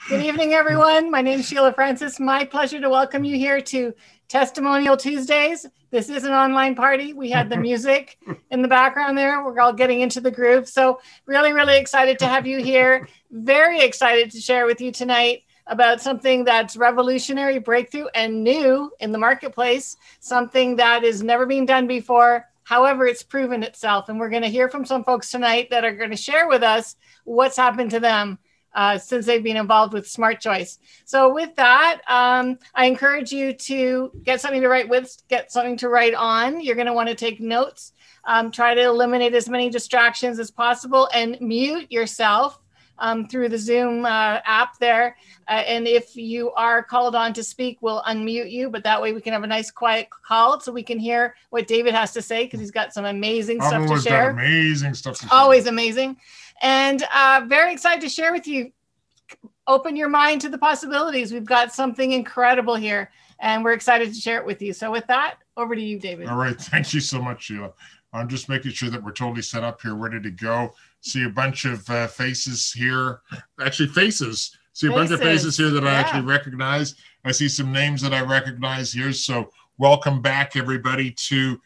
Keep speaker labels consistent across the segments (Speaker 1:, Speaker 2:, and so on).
Speaker 1: Good evening, everyone. My name is Sheila Francis. My pleasure to welcome you here to Testimonial Tuesdays. This is an online party. We had the music in the background there. We're all getting into the groove. So really, really excited to have you here. Very excited to share with you tonight about something that's revolutionary, breakthrough, and new in the marketplace, something that has never been done before. However, it's proven itself. And we're going to hear from some folks tonight that are going to share with us what's happened to them since they've been involved with SmartChoice. So with that, I encourage you to get something to write with, get something to write on. You're going to want to take notes, try to eliminate as many distractions as possible, and mute yourself through the Zoom app there. And if you are called on to speak, we'll unmute you, but that way we can have a nice quiet call so we can hear what David has to say, because he's got some amazing stuff to share.
Speaker 2: Amazing stuff to share.
Speaker 1: Always amazing. And very excited to share with you. Open your mind to the possibilities. We've got something incredible here, and we're excited to share it with you. So with that, over to you, David.
Speaker 2: All right. Thank you so much, Sheila. I'm just making sure that we're totally set up here, ready to go. See a bunch of faces here. Actually, faces. See a bunch of faces here that I actually recognize. I see some names that I recognize here. So welcome back, everybody, to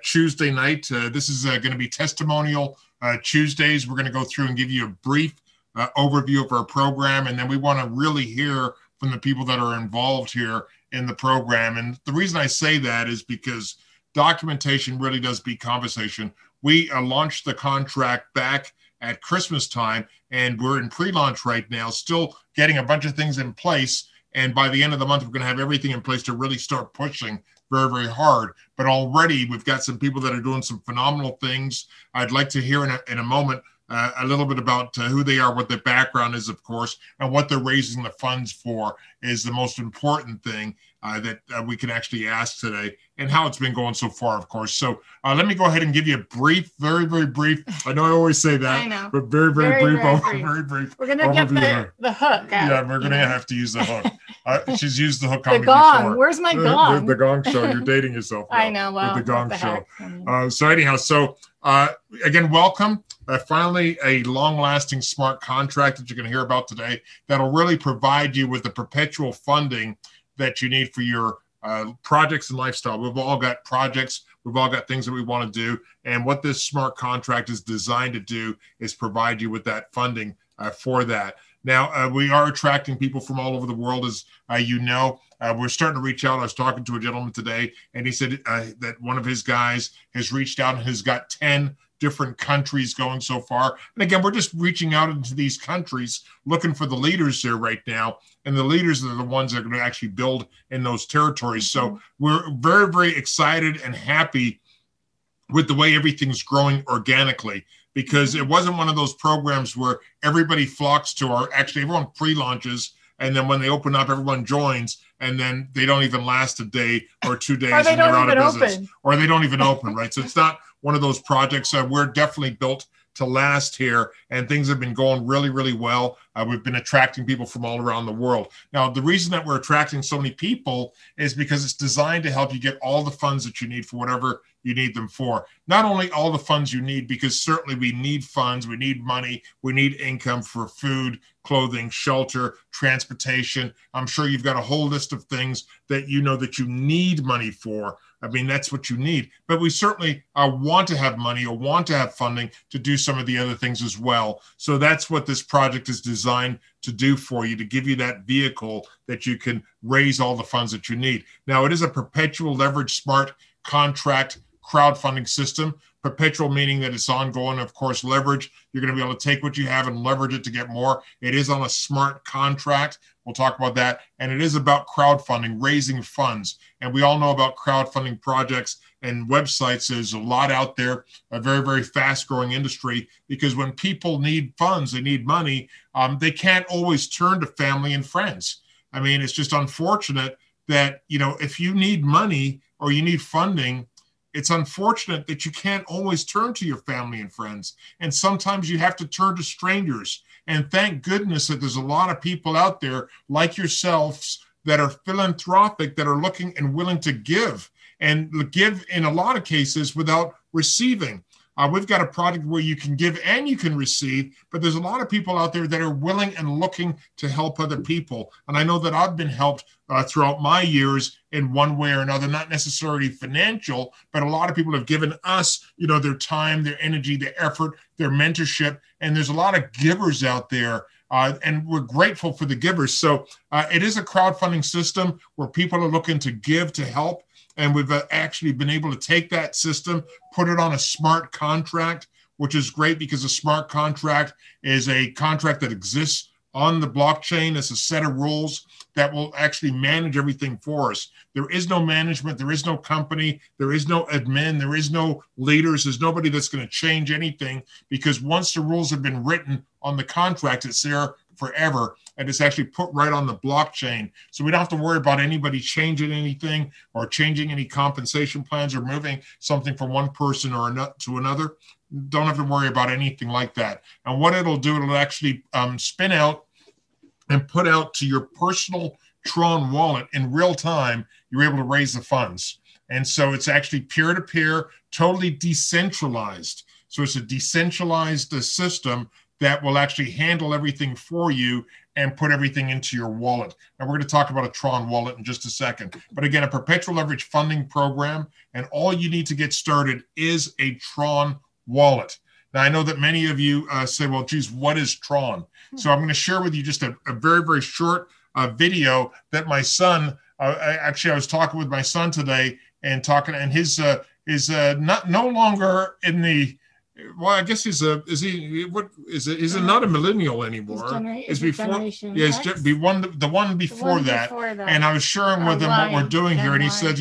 Speaker 2: Tuesday night. This is going to be Testimonial Tuesdays. We're going to go through and give you a brief overview of our program, and then we want to really hear from the people that are involved here in the program. And the reason I say that is because documentation really does beat conversation. We launched the contract back at Christmas time, and we're in pre-launch right now, still getting a bunch of things in place. And by the end of the month, we're going to have everything in place to really start pushing very, very hard. But already we've got some people that are doing some phenomenal things. I'd like to hear in a moment a little bit about who they are, what their background is, of course, and what they're raising the funds for is the most important thing that we can actually ask today, and how it's been going so far, of course. So let me go ahead and give you a brief, very, very brief, I know I always say that,
Speaker 1: I know.
Speaker 2: but very, very brief.
Speaker 1: Very brief. We're going to get the hook out.
Speaker 2: Yeah, we're going to have to use the hook. She's used the hook on
Speaker 1: me
Speaker 2: gong.
Speaker 1: Before. Where's my gong?
Speaker 2: The gong show. You're dating yourself now.
Speaker 1: I know. Well,
Speaker 2: with the gong show. So anyhow, again, welcome. Finally, a long-lasting smart contract that you're going to hear about today that'll really provide you with the perpetual funding that you need for your projects and lifestyle. We've all got projects. We've all got things that we want to do. And what this smart contract is designed to do is provide you with that funding for that. Now, we are attracting people from all over the world, as you know. We're starting to reach out. I was talking to a gentleman today, and he said that one of his guys has reached out and has got 10 different countries going so far. And again, we're just reaching out into these countries, looking for the leaders there right now. And the leaders are the ones that are going to actually build in those territories. So we're very, very excited and happy with the way everything's growing organically, because it wasn't one of those programs where everybody flocks to everyone pre-launches, and then when they open up, everyone joins, and then they don't even last a day or 2 days,
Speaker 1: or they
Speaker 2: and they're
Speaker 1: don't
Speaker 2: out
Speaker 1: even
Speaker 2: of business.
Speaker 1: Open.
Speaker 2: Or they don't even open, right? So it's not one of those projects. We're definitely built to last here, and things have been going really, really well. We've been attracting people from all around the world. Now, the reason that we're attracting so many people is because it's designed to help you get all the funds that you need for whatever you need them for. Not only all the funds you need, because certainly we need funds, we need money, we need income for food, clothing, shelter, transportation. I'm sure you've got a whole list of things that you know that you need money for. I mean, that's what you need. But we certainly want to have money or want to have funding to do some of the other things as well. So that's what this project is designed to do for you, to give you that vehicle that you can raise all the funds that you need. Now, it is a perpetual leverage smart contract crowdfunding system. Perpetual meaning that it's ongoing. Of course, leverage, you're going to be able to take what you have and leverage it to get more. It is on a smart contract. We'll talk about that. And it is about crowdfunding, raising funds. And we all know about crowdfunding projects and websites. There's a lot out there, a very, very fast growing industry, because when people need funds, they need money, they can't always turn to family and friends. I mean, it's just unfortunate that, if you need money or you need funding, it's unfortunate that you can't always turn to your family and friends. And sometimes you have to turn to strangers. And thank goodness that there's a lot of people out there like yourselves that are philanthropic, that are looking and willing to give, and give in a lot of cases without receiving. We've got a product where you can give and you can receive, but there's a lot of people out there that are willing and looking to help other people. And I know that I've been helped throughout my years in one way or another, not necessarily financial, but a lot of people have given us, their time, their energy, their effort, their mentorship. And there's a lot of givers out there. And we're grateful for the givers. So it is a crowdfunding system where people are looking to give, to help. And we've actually been able to take that system, put it on a smart contract, which is great because a smart contract is a contract that exists on the blockchain. It's a set of rules that will actually manage everything for us. There is no management. There is no company. There is no admin. There is no leaders. There's nobody that's going to change anything, because once the rules have been written on the contract, it's there forever, and it's actually put right on the blockchain. So we don't have to worry about anybody changing anything or changing any compensation plans or moving something from one person or to another. Don't have to worry about anything like that. And what it'll do, it'll actually spin out and put out to your personal Tron wallet in real time. You're able to raise the funds. And so it's actually peer-to-peer, totally decentralized. So it's a decentralized system that will actually handle everything for you and put everything into your wallet. And we're going to talk about a Tron wallet in just a second. But again, a perpetual leverage funding program, and all you need to get started is a Tron wallet. Now, I know that many of you say, well, geez, what is Tron? So I'm going to share with you just a very, very short video that my son, I was talking with my son today and his is no longer in the, well, I guess he's not a millennial anymore. It's before, yes, the one before that. And I was sharing with him what we're doing here, and he said,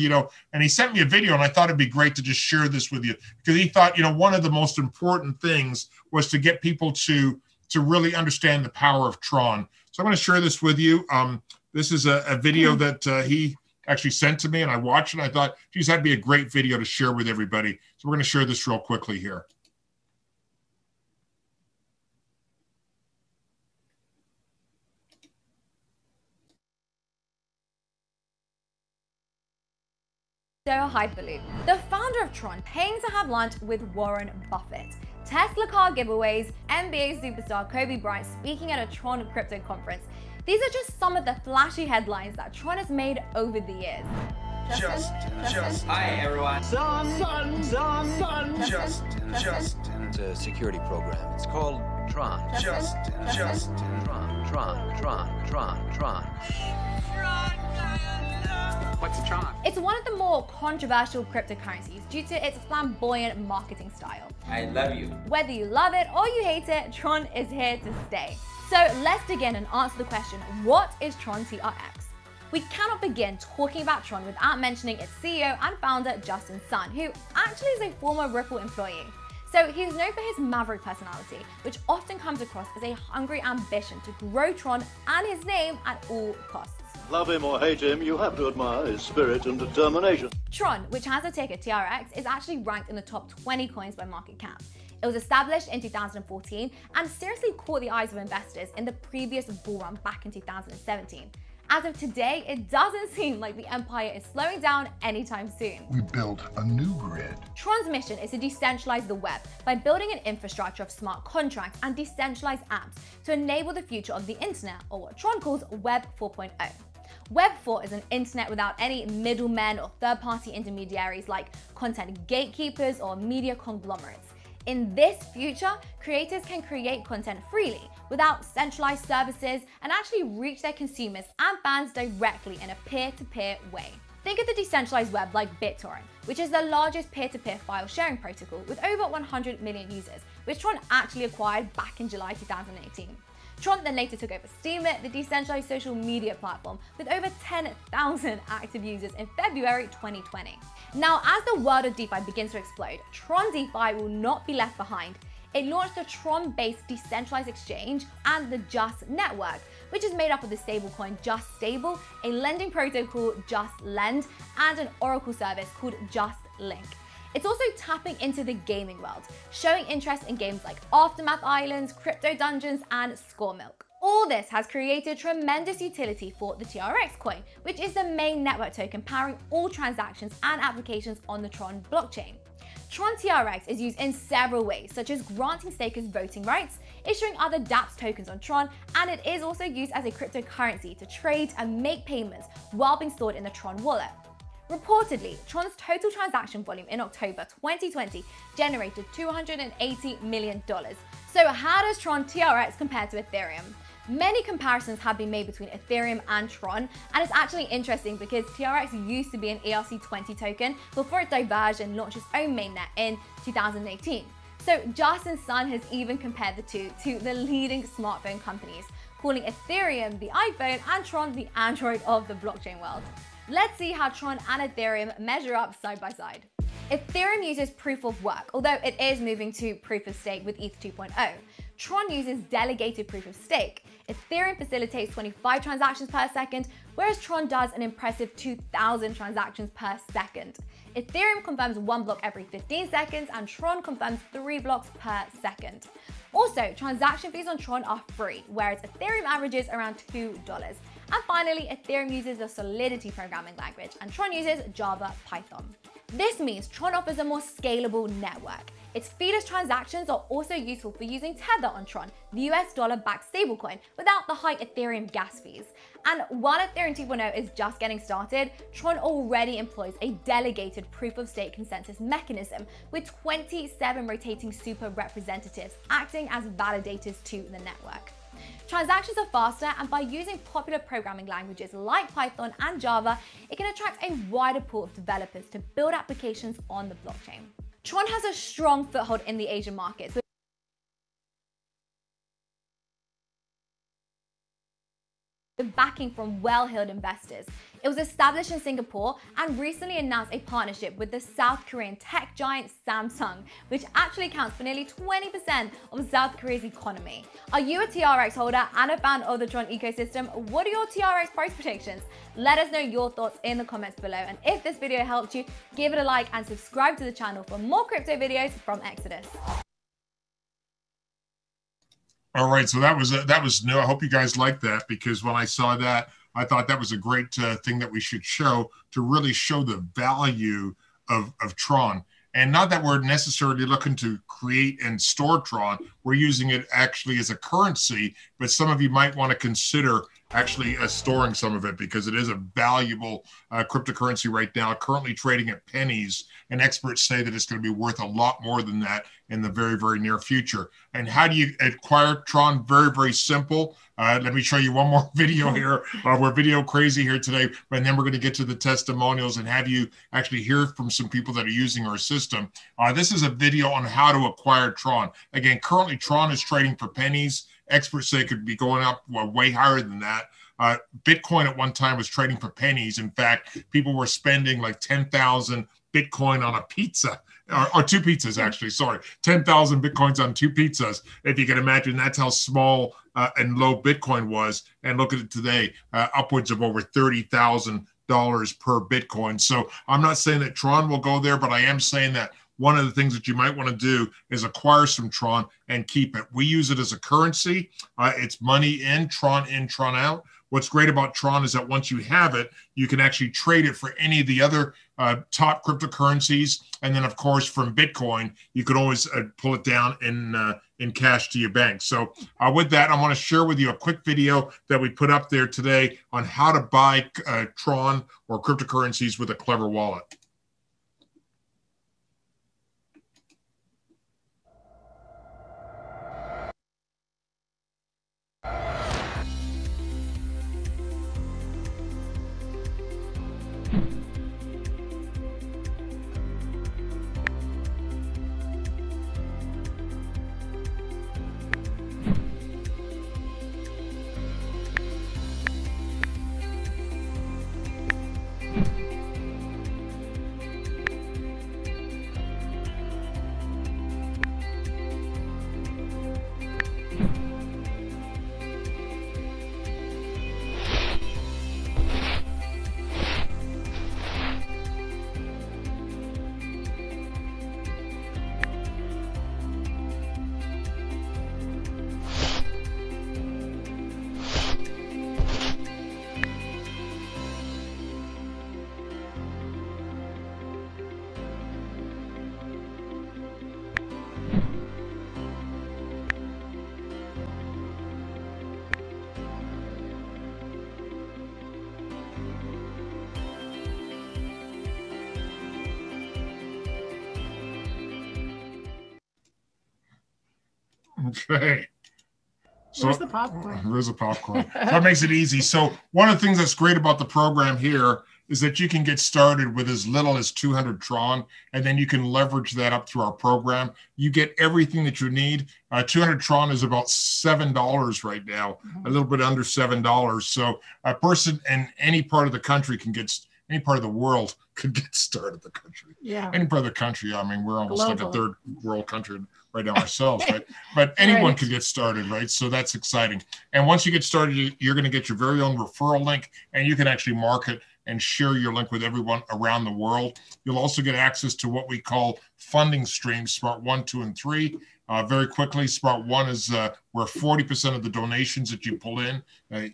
Speaker 2: and he sent me a video, and I thought it'd be great to just share this with you, because he thought, one of the most important things was to get people to really understand the power of Tron. So I'm going to share this with you. This is a video that he actually sent to me, and I watched it, and I thought, geez, that'd be a great video to share with everybody. So we're going to share this real quickly here.
Speaker 3: Hyperloop, the founder of Tron, paying to have lunch with Warren Buffett, Tesla car giveaways, NBA superstar Kobe Bryant speaking at a Tron crypto conference. These are just some of the flashy headlines that Tron has made over the years.
Speaker 4: Hi everyone.
Speaker 5: It's a security program. It's called Tron. Tron.
Speaker 4: What's Tron?
Speaker 3: It's one of the more controversial cryptocurrencies due to its flamboyant marketing style.
Speaker 4: I love you.
Speaker 3: Whether you love it or you hate it, Tron is here to stay. So let's dig in and answer the question, what is Tron TRX? We cannot begin talking about Tron without mentioning its CEO and founder, Justin Sun, who actually is a former Ripple employee. So he's known for his maverick personality, which often comes across as a hungry ambition to grow Tron and his name at all costs.
Speaker 6: Love him or hate him, you have to admire his spirit and determination.
Speaker 3: Tron, which has a ticker TRX, is actually ranked in the top 20 coins by market cap. It was established in 2014 and seriously caught the eyes of investors in the previous bull run back in 2017. As of today, it doesn't seem like the empire is slowing down anytime soon.
Speaker 7: We built a new grid.
Speaker 3: Tron's mission is to decentralize the web by building an infrastructure of smart contracts and decentralized apps to enable the future of the internet, or what Tron calls Web 4.0. Web 4 is an internet without any middlemen or third-party intermediaries like content gatekeepers or media conglomerates. In this future, creators can create content freely without centralized services and actually reach their consumers and fans directly in a peer-to-peer way. Think of the decentralized web like BitTorrent, which is the largest peer-to-peer file sharing protocol with over 100 million users, which Tron actually acquired back in July 2018. Tron then later took over Steemit, the decentralized social media platform, with over 10,000 active users in February 2020. Now, as the world of DeFi begins to explode, Tron DeFi will not be left behind. It launched a Tron-based decentralized exchange and the Just Network, which is made up of the stablecoin Just Stable, a lending protocol Just Lend, and an Oracle service called Just Link. It's also tapping into the gaming world, showing interest in games like Aftermath Islands, Crypto Dungeons, and Score Milk. All this has created tremendous utility for the TRX coin, which is the main network token powering all transactions and applications on the Tron blockchain. Tron TRX is used in several ways, such as granting stakers voting rights, issuing other dApps tokens on Tron, and it is also used as a cryptocurrency to trade and make payments while being stored in the Tron wallet. Reportedly, Tron's total transaction volume in October 2020 generated $280 million. So how does Tron TRX compare to Ethereum? Many comparisons have been made between Ethereum and Tron, and it's actually interesting because TRX used to be an ERC20 token before it diverged and launched its own mainnet in 2018. So Justin Sun has even compared the two to the leading smartphone companies, calling Ethereum the iPhone and Tron the Android of the blockchain world. Let's see how Tron and Ethereum measure up side by side. Ethereum uses proof of work, although it is moving to proof of stake with ETH 2.0. Tron uses delegated proof of stake. Ethereum facilitates 25 transactions per second, whereas Tron does an impressive 2,000 transactions per second. Ethereum confirms 1 block every 15 seconds, and Tron confirms 3 blocks per second. Also, transaction fees on Tron are free, whereas Ethereum averages around $2. And finally, Ethereum uses the Solidity programming language, and Tron uses Java Python. This means Tron offers a more scalable network. Its feeder's transactions are also useful for using Tether on Tron, the US dollar-backed stablecoin, without the high Ethereum gas fees. And while Ethereum 2.0 is just getting started, Tron already employs a delegated proof-of-stake consensus mechanism with 27 rotating super representatives acting as validators to the network. Transactions are faster, and by using popular programming languages like Python and Java, it can attract a wider pool of developers to build applications on the blockchain. Tron has a strong foothold in the Asian markets, with backing from well-heeled investors. It was established in Singapore and recently announced a partnership with the South Korean tech giant Samsung, which actually accounts for nearly 20% of South Korea's economy. Are you a TRX holder and a fan of the Tron ecosystem? What are your TRX price predictions? Let us know your thoughts in the comments below, and if this video helped you, give it a like and subscribe to the channel for more crypto videos from Exodus.
Speaker 2: All right, so that was new. I hope you guys liked that, because when I saw that, I thought that was a great thing that we should show to really show the value of Tron. And not that we're necessarily looking to create and store Tron, we're using it actually as a currency, but some of you might want to consider actually storing some of it, because it is a valuable cryptocurrency right now, currently trading at pennies, and experts say that it's going to be worth a lot more than that in the very, very near future. And how do you acquire Tron? Very, very simple. Let me show you one more video here. We're video crazy here today, and then we're going to get to the testimonials and have you actually hear from some people that are using our system. This is a video on how to acquire Tron. Again, currently Tron is trading for pennies. Experts say it could be going up way higher than that. Bitcoin at one time was trading for pennies. In fact, people were spending like 10,000 Bitcoin on a pizza, or 2 pizzas actually, sorry. 10,000 Bitcoins on 2 pizzas. If you can imagine, that's how small and low Bitcoin was. And look at it today, upwards of over $30,000 per Bitcoin. So I'm not saying that Tron will go there, but I am saying that one of the things that you might want to do is acquire some Tron and keep it. We use it as a currency. It's money in, Tron out. What's great about Tron is that once you have it, you can actually trade it for any of the other top cryptocurrencies. And then, of course, from Bitcoin, you could always pull it down in cash to your bank. So with that, I want to share with you a quick video that we put up there today on how to buy Tron or cryptocurrencies with a clever wallet. Okay. So,
Speaker 1: where's the popcorn?
Speaker 2: There's the popcorn. So that makes it easy. So one of the things that's great about the program here is that you can get started with as little as 200 Tron, and then you can leverage that up through our program. You get everything that you need. 200 Tron is about $7 right now, a little bit under $7. So a person in any part of the country can get, any part of the world could get started. The country,
Speaker 1: Yeah.
Speaker 2: any part of the country. I mean, we're almost like a
Speaker 1: Global.
Speaker 2: third world country right now ourselves, right? But anyone could get started, right? So that's exciting. And once you get started, you're going to get your very own referral link, and you can actually market and share your link with everyone around the world. You'll also get access to what we call funding streams, Smart 1, 2, and 3. Very quickly, Smart 1 is where 40% of the donations that you pull in,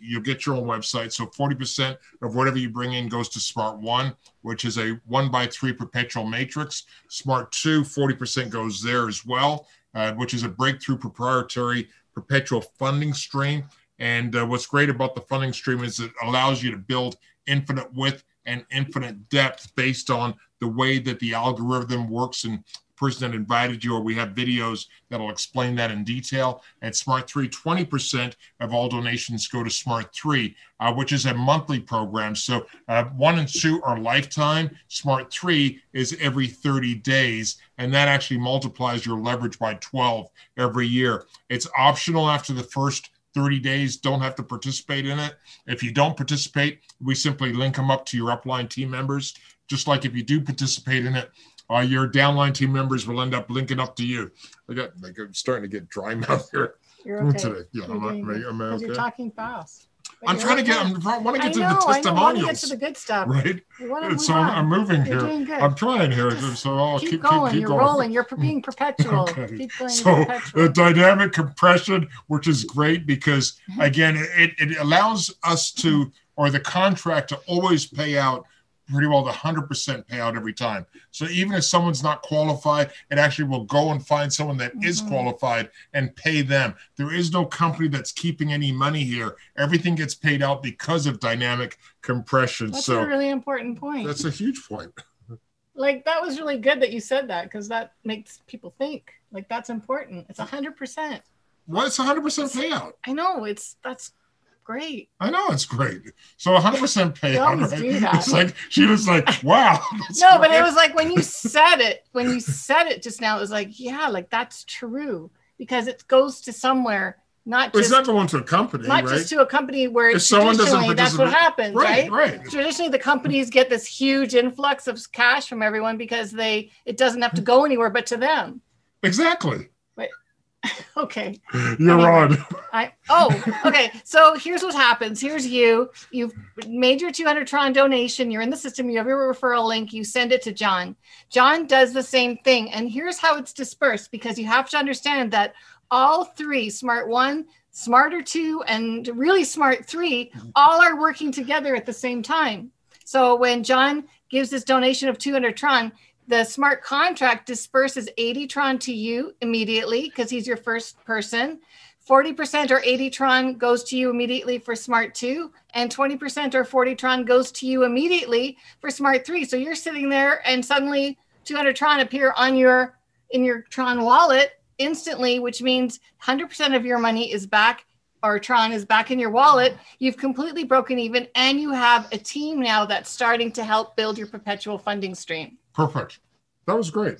Speaker 2: you'll get your own website. So 40% of whatever you bring in goes to Smart 1, which is a 1x3 perpetual matrix. Smart 2, 40% goes there as well, which is a breakthrough proprietary perpetual funding stream. And what's great about the funding stream is it allows you to build infinite width and infinite depth based on the way that the algorithm works. And the person that invited you, or we have videos that'll explain that in detail. At Smart 3, 20% of all donations go to Smart 3, which is a monthly program. So 1 and 2 are lifetime. Smart 3 is every 30 days, and that actually multiplies your leverage by 12 every year. It's optional after the first 30 days, don't have to participate in it. If you don't participate, we simply link them up to your upline team members. Just like if you do participate in it, your downline team members will end up linking up to you. I'm starting to get dry mouth here.
Speaker 1: You're okay.
Speaker 2: Today. Yeah,
Speaker 1: You're doing good.
Speaker 2: am I
Speaker 1: 'Cause
Speaker 2: okay?
Speaker 1: You're talking fast. But
Speaker 2: I'm trying to get, I want to get to the testimonials.
Speaker 1: I want to get to the good stuff.
Speaker 2: Right?
Speaker 1: We want to move
Speaker 2: So
Speaker 1: on.
Speaker 2: I'm moving
Speaker 1: You're
Speaker 2: here.
Speaker 1: doing good.
Speaker 2: I'm trying here. So I'll
Speaker 1: keep going. You're
Speaker 2: going.
Speaker 1: rolling. You're being perpetual.
Speaker 2: Okay.
Speaker 1: Keep going.
Speaker 2: So
Speaker 1: perpetual.
Speaker 2: the dynamic compression, which is great because, again, it allows us to, or the contract to always pay out pretty well the 100% payout every time. So even if someone's not qualified, it actually will go and find someone that is qualified and pay them. There is no company that's keeping any money here. Everything gets paid out because of dynamic compression.
Speaker 1: That's
Speaker 2: so
Speaker 1: a really important point.
Speaker 2: that's a huge point.
Speaker 1: Like, that was really good that you said that, because that makes people think. Like, that's important. It's 100%.
Speaker 2: Well, it's 100% payout.
Speaker 1: I know. That's great.
Speaker 2: I know it's great. So 100% payout.
Speaker 1: You always
Speaker 2: Right?
Speaker 1: do that.
Speaker 2: It's like she was like, "Wow."
Speaker 1: No, but it was like when you said it just now, it was like, yeah, like that's true, because it goes to somewhere, not
Speaker 2: But
Speaker 1: just
Speaker 2: it's not going to a company,
Speaker 1: not
Speaker 2: right?
Speaker 1: just to a company where
Speaker 2: If someone doesn't
Speaker 1: traditionally that's what
Speaker 2: participate-
Speaker 1: happens,
Speaker 2: Right,
Speaker 1: right?
Speaker 2: right.
Speaker 1: Traditionally, the companies get this huge influx of cash from everyone because it doesn't have to go anywhere but to them.
Speaker 2: Exactly.
Speaker 1: Okay.
Speaker 2: You're
Speaker 1: Anyway.
Speaker 2: on.
Speaker 1: Okay. So here's what happens. Here's you've made your 200 Tron donation. You're in the system. You have your referral link. You send it to John. John does the same thing. And here's how it's dispersed, because you have to understand that all three, Smart 1, Smarter 2, and really Smart 3, all are working together at the same time. So when John gives this donation of 200 Tron, the smart contract disperses 80 Tron to you immediately because he's your first person. 40% or 80 Tron goes to you immediately for Smart 2, and 20% or 40 Tron goes to you immediately for Smart 3. So you're sitting there and suddenly 200 Tron appear in your Tron wallet instantly, which means 100% of your money is back, or Tron is back in your wallet. You've completely broken even, and you have a team now that's starting to help build your perpetual funding stream.
Speaker 2: Perfect. That was great.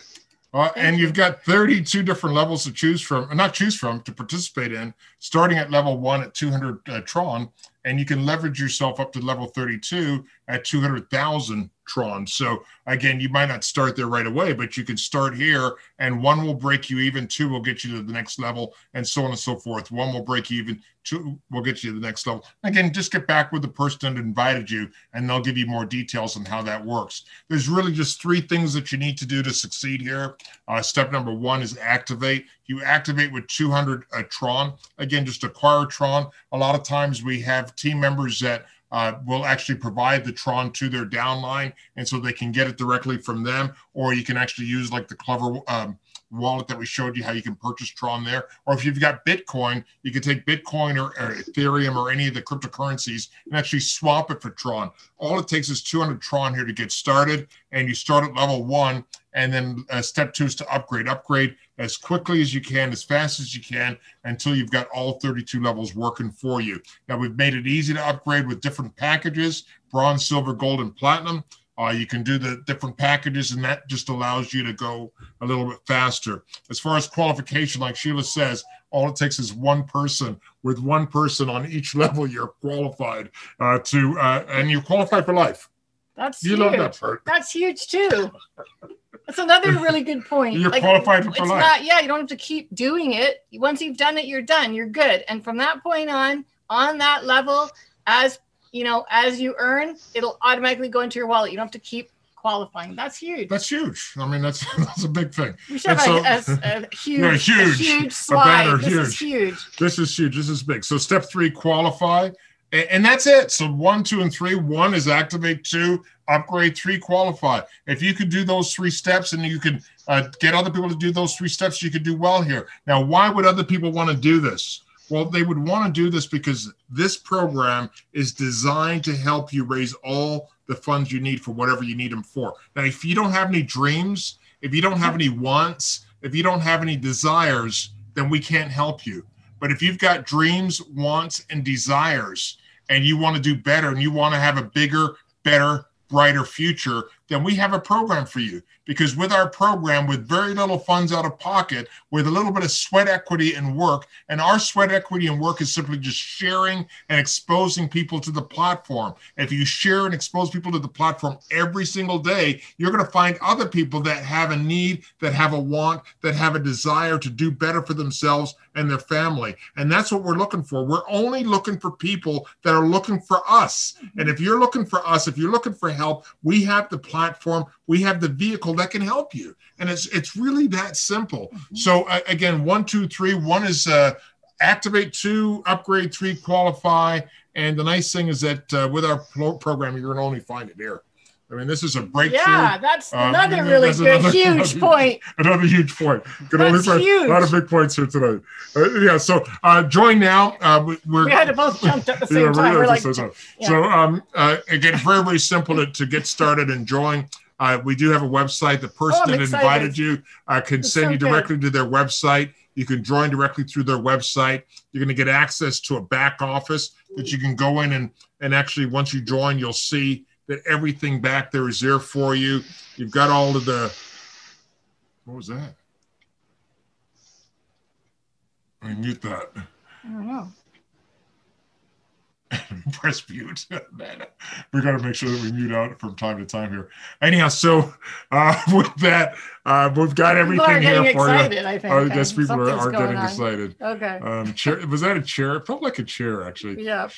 Speaker 2: And you've got 32 different levels to to participate in, starting at level 1 at 200 Tron, and you can leverage yourself up to level 32 at 200,000 Tron. So again, you might not start there right away, but you can start here, and 1 will break you even, 2 will get you to the next level, and so on and so forth. 1 will break you even, 2 will get you to the next level. Again, just get back with the person that invited you, and they'll give you more details on how that works. There's really just 3 things that you need to do to succeed here. Step number 1 is activate. You activate with 200 Tron. Again, just acquire Tron. A lot of times we have team members that will actually provide the Tron to their downline, and so they can get it directly from them, or you can actually use like the Clever wallet that we showed you how you can purchase Tron there. Or if you've got Bitcoin, you can take Bitcoin or Ethereum or any of the cryptocurrencies and actually swap it for Tron. All it takes is 200 Tron here to get started, and you start at level 1, and then step 2 is to upgrade. Upgrade as quickly as you can, as fast as you can, until you've got all 32 levels working for you. Now, we've made it easy to upgrade with different packages, bronze, silver, gold, and platinum. You can do the different packages, and that just allows you to go a little bit faster. As far as qualification, like Sheila says, all it takes is one person. With one person on each level, you're qualified and you're qualified for life.
Speaker 1: That's
Speaker 2: you
Speaker 1: huge.
Speaker 2: love that part.
Speaker 1: That's huge too. That's another really good point.
Speaker 2: You're qualified for life.
Speaker 1: You don't have to keep doing it. Once you've done it, you're done. You're good. And from that point on that level, as you earn, it'll automatically go into your wallet. You don't have to keep qualifying. That's huge.
Speaker 2: That's huge. I mean, that's a big thing.
Speaker 1: We should have a huge slide. This is huge.
Speaker 2: This is huge. This is big. So step 3, qualify. And that's it. So 1, 2, and 3. 1 is activate, 2, upgrade, 3, qualify. If you could do those 3 steps and you can get other people to do those 3 steps, you could do well here. Now, why would other people want to do this? Well, they would want to do this because this program is designed to help you raise all the funds you need for whatever you need them for. Now, if you don't have any dreams, if you don't have any wants, if you don't have any desires, then we can't help you. But if you've got dreams, wants, and desires, and you want to do better, and you want to have a bigger, better, brighter future, then we have a program for you. Because with our program, with very little funds out of pocket, with a little bit of sweat equity and work, and our sweat equity and work is simply just sharing and exposing people to the platform. If you share and expose people to the platform every single day, you're going to find other people that have a need, that have a want, that have a desire to do better for themselves and their family. And that's what we're looking for. We're only looking for people that are looking for us. And if you're looking for us, if you're looking for help, we have the platform, we have the vehicle that can help you. And it's really that simple. So again, 1, 2, 3. 1 is activate, 2, upgrade, 3, qualify. And the nice thing is that with our program, you're going to only find it here. I mean, this is a breakthrough.
Speaker 1: Yeah, that's another really good, huge point.
Speaker 2: Another huge point.
Speaker 1: That's huge.
Speaker 2: A lot of big points here today. So join now.
Speaker 1: We had to both jump at the same time. We're like,
Speaker 2: So again, very, very simple to get started and join. We do have a website. The person that invited you can send you directly to their website. You can join directly through their website. You're going to get access to a back office that you can go in and actually, once you join, you'll see that everything back there is there for you. You've got all of the, what was that? Let me mute that.
Speaker 1: I don't know.
Speaker 2: Press mute. Man, we got to make sure that we mute out from time to time here. Anyhow, so with that, we've got everything here for you.
Speaker 1: I think.
Speaker 2: I guess people are getting excited.
Speaker 1: Okay.
Speaker 2: Chair, was that a chair? It felt like a chair, actually.
Speaker 1: Yeah.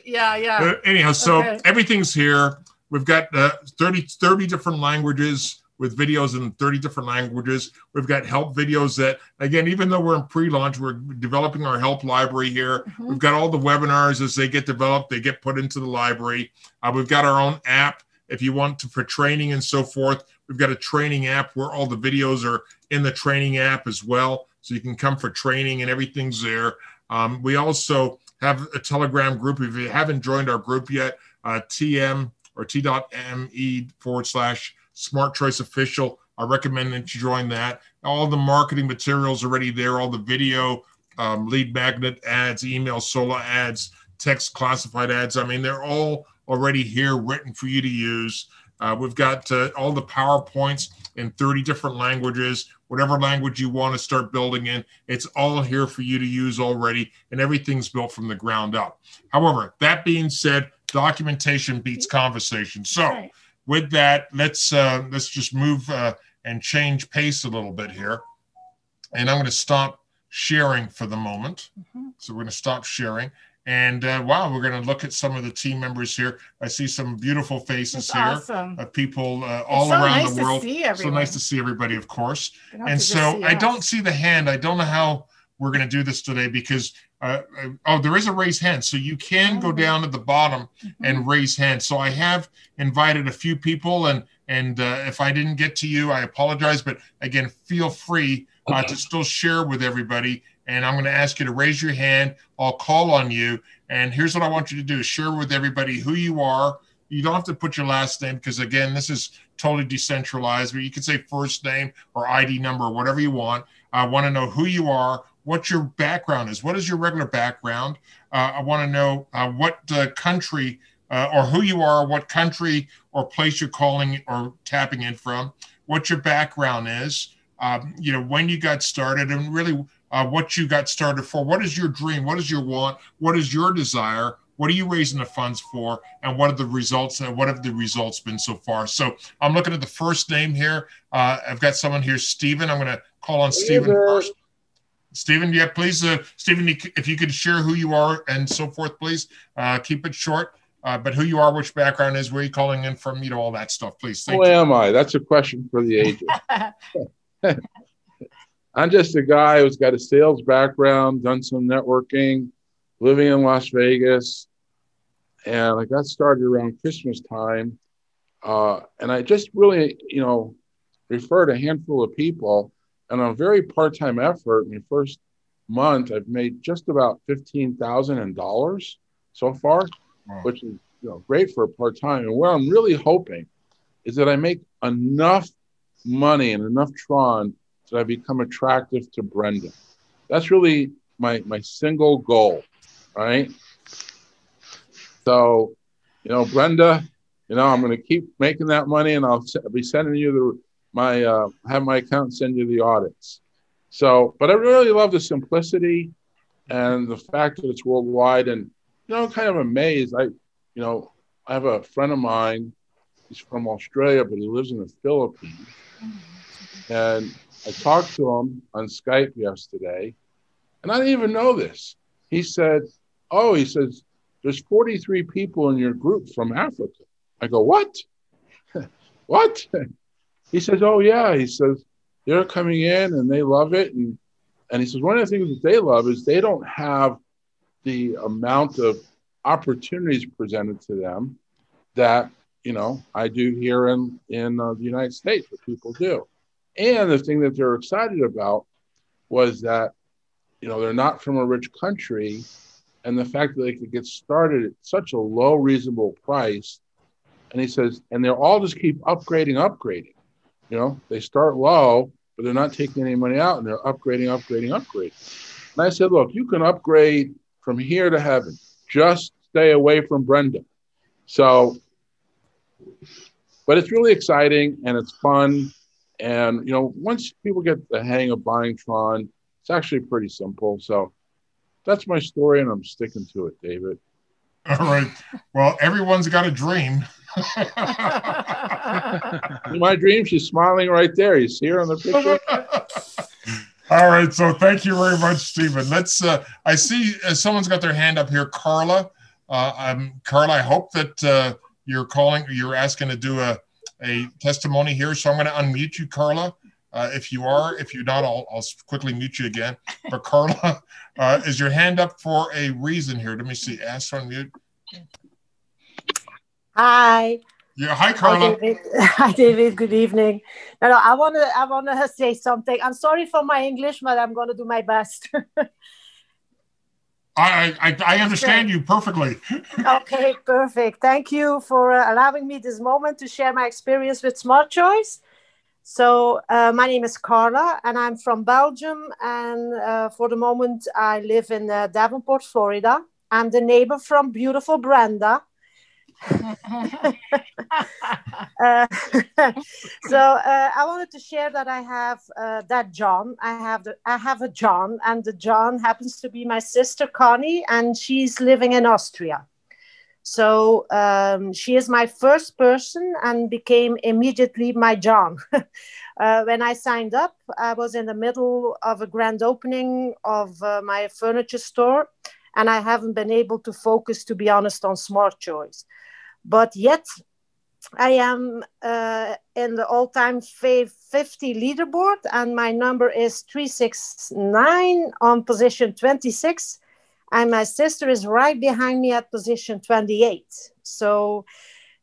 Speaker 1: Yeah.
Speaker 2: Anyhow, so everything's here. We've got 30 different languages with videos in 30 different languages. We've got help videos that, again, even though we're in pre-launch, we're developing our help library here. We've got all the webinars as they get developed, they get put into the library. We've got our own app if you want to for training and so forth. We've got a training app where all the videos are in the training app as well. So you can come for training and everything's there. We also have a Telegram group. If you haven't joined our group yet, TM or t.me/SmartChoice Official. I recommend that you join that. All the marketing materials already there, all the video, lead magnet ads, email solo ads, text classified ads. I mean, they're all already here written for you to use. We've got all the PowerPoints in 30 different languages. Whatever language you want to start building in, it's all here for you to use already, and everything's built from the ground up. However, that being said, documentation beats conversation. So with that, let's just move and change pace a little bit here. And I'm going to stop sharing for the moment. So we're going to stop sharing. And wow, we're going to look at some of the team members here. I see some beautiful faces here of people all around the world. So nice to see everybody, of course. And so I don't see the hand. I don't know how we're going to do this today because, oh, there is a raise hand. So you can go down at the bottom and raise hands. So I have invited a few people, and And if I didn't get to you, I apologize. But again, feel free to still share with everybody. And I'm going to ask you to raise your hand. I'll call on you. And here's what I want you to do. Share with everybody who you are. You don't have to put your last name because, again, this is totally decentralized. But you can say first name or ID number or whatever you want. I want to know who you are, what your background is. What is your regular background? I want to know what country or who you are, what country or place you're calling or tapping in from, what your background is, when you got started, and really what you got started for. What is your dream? What is your want? What is your desire? What are you raising the funds for? And what are the results? And what have the results been so far? So I'm looking at the first name here. I've got someone here, Stephen. I'm going to call on Stephen first. Stephen, yeah, please, Stephen, if you could share who you are and so forth, please. Keep it short, but who you are, which background is, where you're calling in from, all that stuff, please.
Speaker 8: Who am I? That's a question for the agent. I'm just a guy who's got a sales background, done some networking, living in Las Vegas, and I got started around Christmas time. And I just really, referred a handful of people, and on a very part-time effort, in the first month, I've made just about $15,000 so far, which is great for a part-time. And what I'm really hoping is that I make enough money and enough Tron so I become attractive to Brenda. That's really my single goal, right? So, Brenda, I'm going to keep making that money, and I'll be sending you have my accountant send you the audits. So, but I really love the simplicity and the fact that it's worldwide. And, I'm kind of amazed. I have a friend of mine. He's from Australia, but he lives in the Philippines. And I talked to him on Skype yesterday, and I didn't even know this. He says, there's 43 people in your group from Africa. I go, what? What? He says, oh, yeah. He says, they're coming in and they love it. And he says, one of the things that they love is they don't have the amount of opportunities presented to them that, I do here in the United States, what people do. And the thing that they're excited about was that, they're not from a rich country, and the fact that they could get started at such a low, reasonable price. And he says, and they'll all just keep upgrading. They start low, but they're not taking any money out, and they're upgrading. And I said, look, you can upgrade from here to heaven. Just stay away from Brenda. So, but it's really exciting and it's fun. And, once people get the hang of buying Tron, it's actually pretty simple. So that's my story, and I'm sticking to it, David.
Speaker 2: All right. Well, everyone's got a dream.
Speaker 8: My dream, she's smiling right there. You see her on the picture?
Speaker 2: All right. So thank you very much, Stephen. Let's, I see someone's got their hand up here. Carla. Carla, I hope that you're asking to do a testimony here. So I'm going to unmute you, Carla. If you're not, I'll quickly mute you again. But Carla, is your hand up for a reason here? Let me see. Ask to unmute.
Speaker 9: Hi.
Speaker 2: Yeah. Hi, Carla.
Speaker 9: Hi, David. Good evening. No, I wanna say something. I'm sorry for my English, but I'm gonna do my best.
Speaker 2: I understand you perfectly.
Speaker 9: Okay, perfect. Thank you for allowing me this moment to share my experience with SmartChoice. So my name is Carla, and I'm from Belgium. And for the moment, I live in Davenport, Florida. I'm the neighbor from beautiful Brenda. So I wanted to share that I have that John. I have a John, and the John happens to be my sister Connie, and she's living in Austria. So she is my first person and became immediately my John. When I signed up, I was in the middle of a grand opening of my furniture store, and I haven't been able to focus, to be honest, on SmartChoice. But yet, I am in the all-time 50 leaderboard, and my number is 369 on position 26. And my sister is right behind me at position 28. So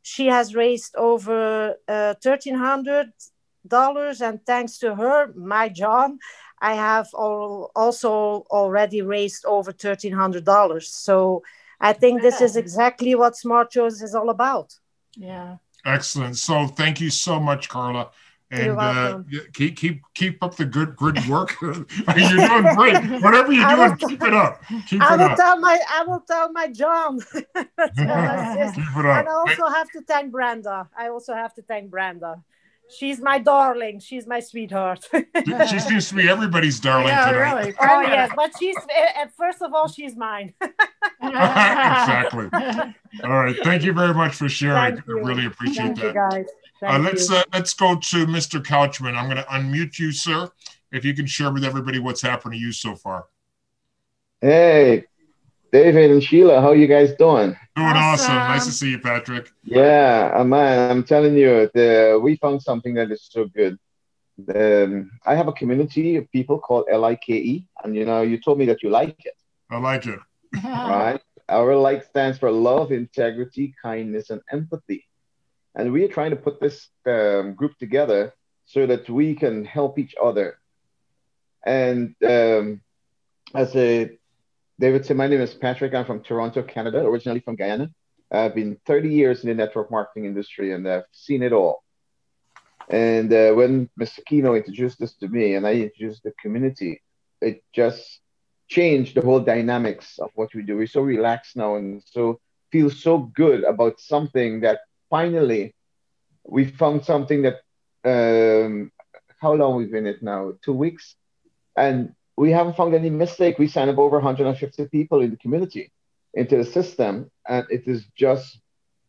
Speaker 9: She has raised over $1,300, and thanks to her, my John, I have also already raised over $1,300. So I think this is exactly what SmartChoice is all about.
Speaker 1: Yeah.
Speaker 2: Excellent. So thank you so much, Carla.
Speaker 9: You're welcome.
Speaker 2: Keep up the good work. You're doing great. Whatever you're doing, keep it up.
Speaker 9: I will tell my John. That's my sister.
Speaker 2: Keep it up.
Speaker 9: And I also have to thank Brenda. She's my darling. She's my sweetheart.
Speaker 2: She seems to be everybody's darling today.
Speaker 1: Really.
Speaker 9: Oh yes, but first of all, she's mine.
Speaker 2: Exactly. All right. Thank you very much for sharing. I really appreciate that.
Speaker 9: You guys.
Speaker 2: Let's go to Mr. Couchman. I'm going to unmute you, sir. If you can share with everybody what's happened to you so far.
Speaker 10: Hey, David and Sheila, how you guys doing?
Speaker 2: Doing awesome. Nice to see you, Patrick.
Speaker 10: Yeah, man, I'm telling you, we found something that is so good. I have a community of people called LIKE, and you told me that you like it.
Speaker 2: I like it.
Speaker 10: Right? Our LIKE stands for love, integrity, kindness, and empathy. And we are trying to put this group together so that we can help each other. And David said, my name is Patrick. I'm from Toronto, Canada, originally from Guyana. I've been 30 years in the network marketing industry, and I've seen it all. And when Mr. Kino introduced this to me and I introduced the community, it just changed the whole dynamics of what we do. We're so relaxed now and feel so good about something that finally we found something that, how long we've been in it now? 2 weeks? And we haven't found any mistake. We signed up over 150 people in the community into the system, and it is just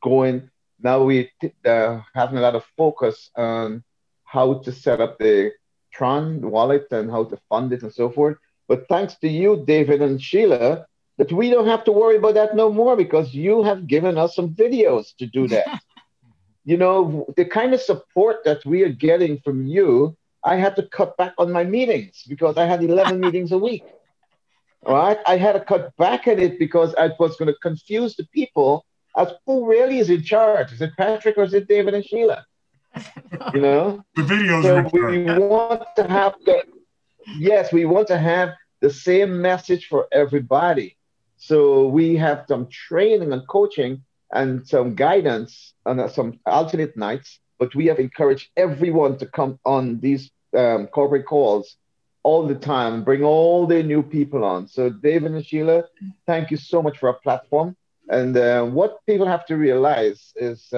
Speaker 10: going. Now we having a lot of focus on how to set up the Tron wallet and how to fund it and so forth. But thanks to you, David and Sheila, that we don't have to worry about that no more, because you have given us some videos to do that. The kind of support that we are getting from you, I had to cut back on my meetings because I had 11 meetings a week. All right. I had to cut back at it because I was going to confuse the people as who really is in charge. Is it Patrick or is it David and Sheila? The
Speaker 2: videos.
Speaker 10: So we want to have we want to have the same message for everybody. So we have some training and coaching and some guidance on some alternate nights, but we have encouraged everyone to come on these corporate calls all the time, bring all the new people on. So David and Sheila, thank you so much for our platform. And what people have to realize is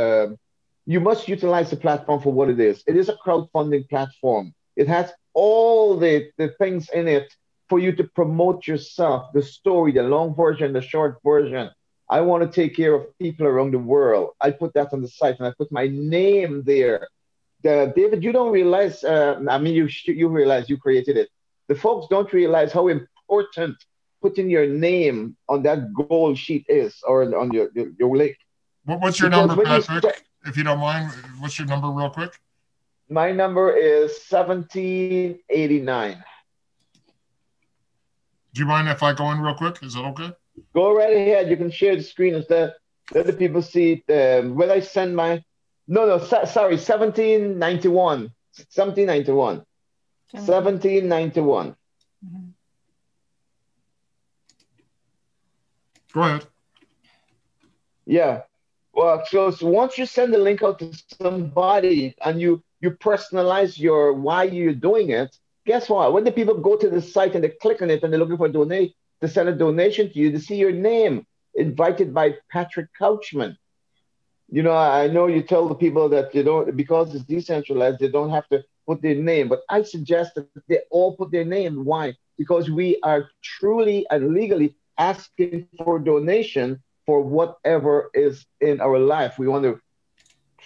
Speaker 10: you must utilize the platform for what it is. It is a crowdfunding platform. It has all the things in it for you to promote yourself, the story, the long version, the short version. I want to take care of people around the world. I put that on the site and I put my name there. David, you don't realize, you realize you created it. The folks don't realize how important putting your name on that goal sheet is, or on your link.
Speaker 2: What's your number, Patrick? If you don't mind, what's your number real quick?
Speaker 10: My number is 1789.
Speaker 2: Do you mind if I go in real quick? Is that okay?
Speaker 10: Go right ahead. You can share the screen instead. Let the people see it. When I send my... sorry, 1791. 1791. 1791.
Speaker 2: Go ahead.
Speaker 10: Yeah. Well, so once you send the link out to somebody and you personalize why you're doing it, guess what? When the people go to the site and they click on it and they're looking for to send a donation to you, to see your name invited by Patrick Couchman. I know you tell the people that because it's decentralized, they don't have to put their name, but I suggest that they all put their name. Why? Because we are truly and legally asking for donation for whatever is in our life. We want to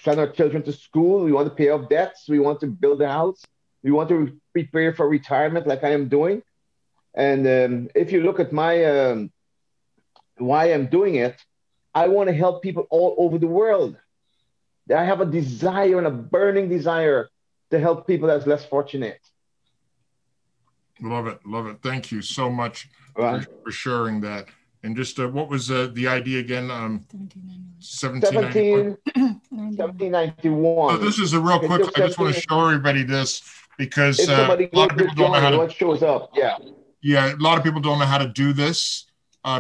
Speaker 10: send our children to school. We want to pay off debts. We want to build a house. We want to prepare for retirement like I am doing. And if you look at my why I'm doing it, I want to help people all over the world. I have a desire and a burning desire to help people that's less fortunate.
Speaker 2: Love it. Love it. Thank you so much for sharing that. And just what was the idea again? 1791.
Speaker 10: 1791.
Speaker 2: So this is a real quick. I just want to show everybody this because
Speaker 10: if
Speaker 2: a
Speaker 10: somebody
Speaker 2: lot of people don't know how to.
Speaker 10: What shows up? Yeah.
Speaker 2: Yeah, a lot of people don't know how to do this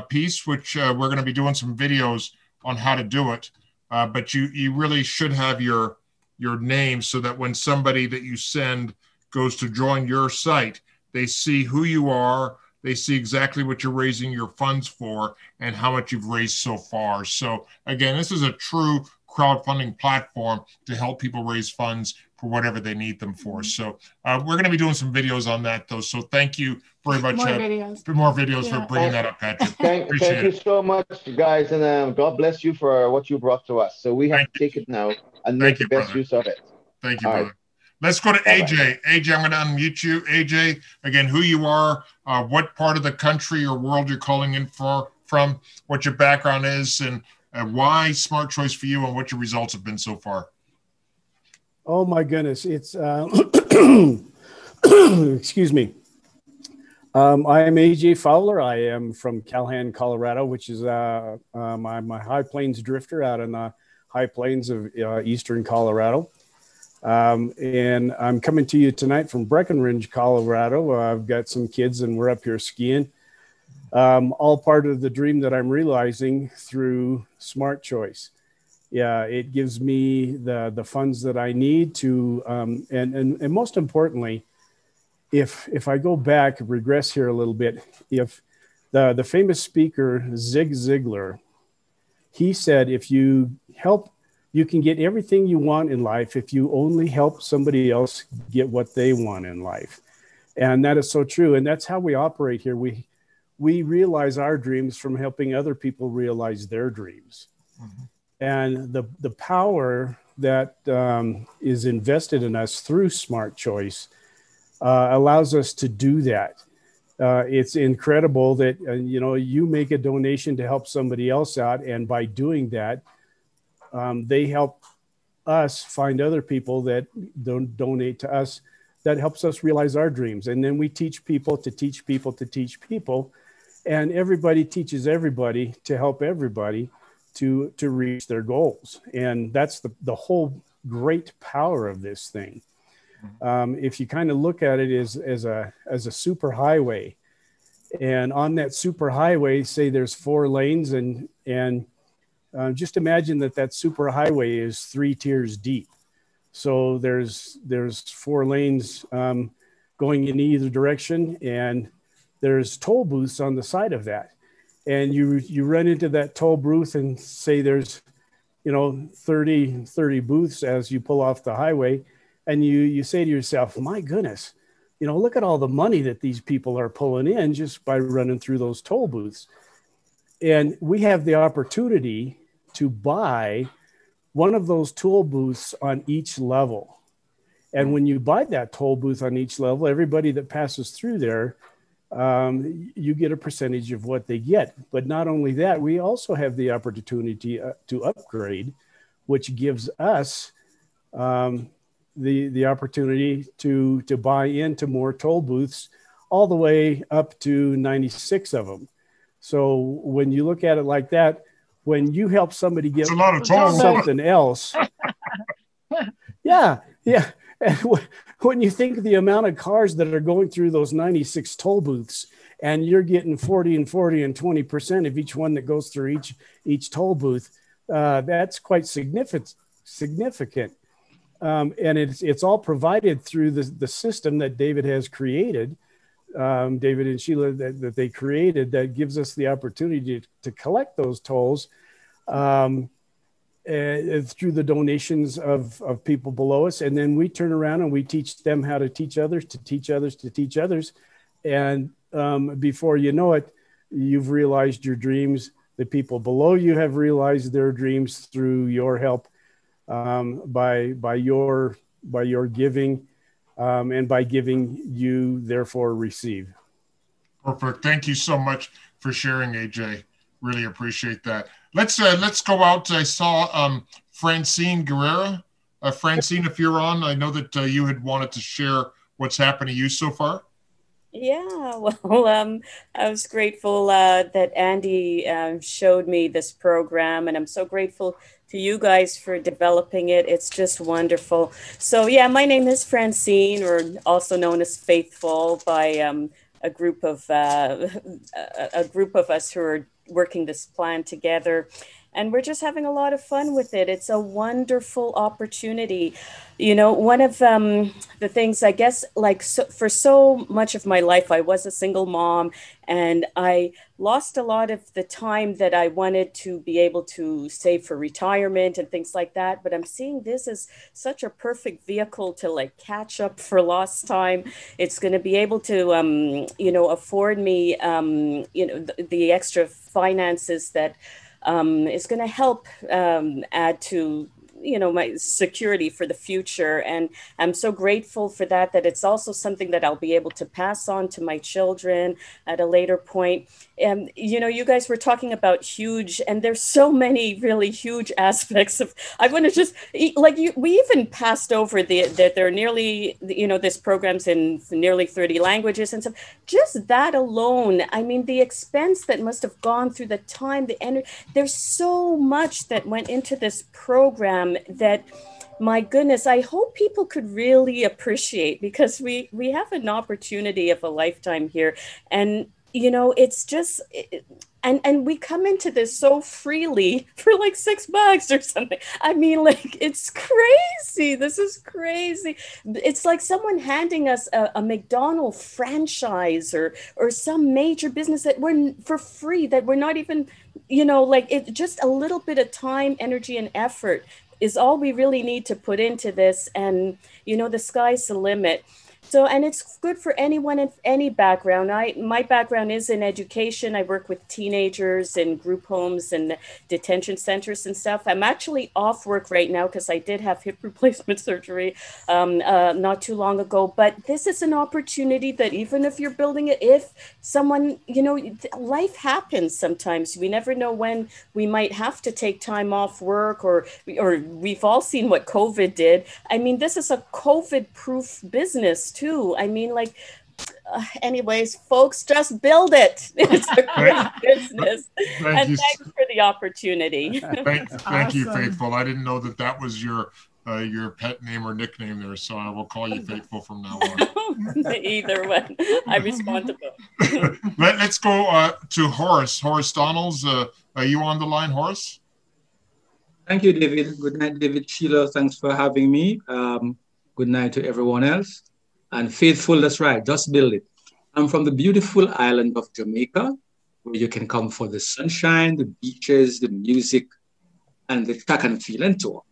Speaker 2: piece, which we're going to be doing some videos on how to do it. But you really should have your name so that when somebody that you send goes to join your site, they see who you are. They see exactly what you're raising your funds for and how much you've raised so far. So again, this is a true crowdfunding platform to help people raise funds for whatever they need them for. So we're going to be doing some videos on that, though. So thank you very much
Speaker 1: More videos.
Speaker 2: for more videos for bringing that up, Patrick.
Speaker 10: Thank you so much, guys, and God bless you for what you brought to us. So we have to take it now and make the best use of it.
Speaker 2: Thank you, brother. Let's go to AJ. AJ, I'm going to unmute you. AJ, again, who you are, what part of the country or world you're calling in from, what your background is, and why Smart Choice for you, and what your results have been so far.
Speaker 11: Oh my goodness, it's excuse me. I am AJ Fowler. I am from Calhoun, Colorado, which is I'm a High Plains drifter out in the High Plains of eastern Colorado. And I'm coming to you tonight from Breckenridge, Colorado. I've got some kids and we're up here skiing. All part of the dream that I'm realizing through Smart Choice. Yeah, it gives me the funds that I need to, and most importantly, if I go back, regress here a little bit, if the famous speaker Zig Ziglar, he said, if you help, you can get everything you want in life if you only help somebody else get what they want in life. And that is so true. And that's how we operate here. We realize our dreams from helping other people realize their dreams. Mm-hmm. And the power that is invested in us through Smart Choice allows us to do that. It's incredible that, you make a donation to help somebody else out. And by doing that, they help us find other people that don't donate to us. That helps us realize our dreams. And then we teach people to teach people to teach people. And everybody teaches everybody to help everybody to reach their goals. And that's the whole great power of this thing. If you kind of look at it as a super highway, and on that super highway, say there's 4 lanes, and just imagine that super highway is 3 tiers deep. So there's 4 lanes going in either direction, and there's toll booths on the side of that. And you run into that toll booth and say there's, 30 booths as you pull off the highway. And you say to yourself, my goodness, look at all the money that these people are pulling in just by running through those toll booths. And we have the opportunity to buy one of those toll booths on each level. And when you buy that toll booth on each level, everybody that passes through there, you get a percentage of what they get. But not only that, we also have the opportunity to upgrade, which gives us the opportunity to buy into more toll booths, all the way up to 96 of them. So when you look at it like that, when you help somebody get something else, yeah. And when you think of the amount of cars that are going through those 96 toll booths, and you're getting 40 and 20% of each one that goes through each toll booth, that's quite significant. And it's all provided through the system that David has created, David and Sheila, that they created, that gives us the opportunity to collect those tolls through the donations of people below us. And then we turn around and we teach them how to teach others, to teach others, to teach others. And before you know it, you've realized your dreams. The people below you have realized their dreams through your help, by your giving, and by giving, you therefore receive.
Speaker 2: Perfect. Thank you so much for sharing, AJ. Really appreciate that. Let's go out. I saw Francine Guerrera. Francine, if you're on, I know that you had wanted to share what's happened to you so far.
Speaker 12: Yeah, well, I was grateful that Andy showed me this program, and I'm so grateful to you guys for developing it. It's just wonderful. So yeah, my name is Francine, or also known as Faithful, by a group of us who are working this plan together. And we're just having a lot of fun with it. It's a wonderful opportunity. You know, one of the things, I guess, like for so much of my life, I was a single mom, and I lost a lot of the time that I wanted to be able to save for retirement and things like that. But I'm seeing this as such a perfect vehicle to like catch up for lost time. It's going to be able to, you know, afford me, you know, the extra finances that is going to help add to, you know, my security for the future. And I'm so grateful for that, that it's also something that I'll be able to pass on to my children at a later point. And, you know, you guys were talking about huge, and there's so many really huge aspects of, I want to just, like, we even passed over that there are nearly, you know, this program's in nearly 30 languages and stuff. Just that alone, I mean, the expense that must have gone through, the time, the energy, there's so much that went into this program that, my goodness, I hope people could really appreciate, because we have an opportunity of a lifetime here. And, you know, it's just, and we come into this so freely for like $6 or something. I mean, like, it's crazy. This is crazy. It's like someone handing us a McDonald's franchise or some major business that we're for free, that we're not even, you know, like, it just a little bit of time, energy, and effort is all we really need to put into this. And, you know, the sky's the limit. So, and it's good for anyone in any background. My background is in education. I work with teenagers in group homes and detention centers and stuff. I'm actually off work right now because I did have hip replacement surgery not too long ago. But this is an opportunity that even if you're building it, if someone, you know, life happens sometimes. We never know when we might have to take time off work, or we've all seen what COVID did. I mean, this is a COVID-proof business too. I mean, like, anyways, folks, just build it. It's a great business. Thanks for the opportunity.
Speaker 2: Thank you, Faithful. I didn't know that was your pet name or nickname there, so I will call you Faithful from now on.
Speaker 12: Either one. I respond to both.
Speaker 2: Let's go to Horace. Horace Donalds. Are you on the line, Horace?
Speaker 13: Thank you, David. Good night, David. Sheila, thanks for having me. Good night to everyone else. And Faithful, that's right, just build it. I'm from the beautiful island of Jamaica, where you can come for the sunshine, the beaches, the music, and the track and feel and tour.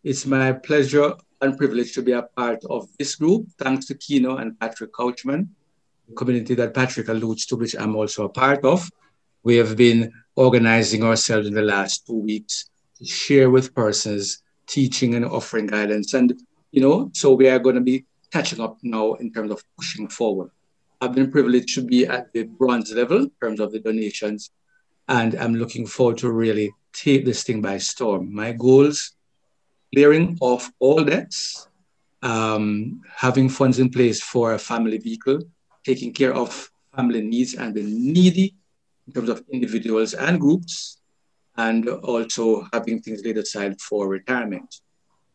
Speaker 13: It's my pleasure and privilege to be a part of this group, thanks to Kino and Patrick Couchman, the community that Patrick alludes to, which I'm also a part of. We have been organizing ourselves in the last 2 weeks to share with persons, teaching and offering guidance. And, you know, so we are going to be catching up now in terms of pushing forward. I've been privileged to be at the bronze level in terms of the donations, and I'm looking forward to really take this thing by storm. My goals: clearing off all debts, having funds in place for a family vehicle, taking care of family needs and the needy in terms of individuals and groups, and also having things laid aside for retirement.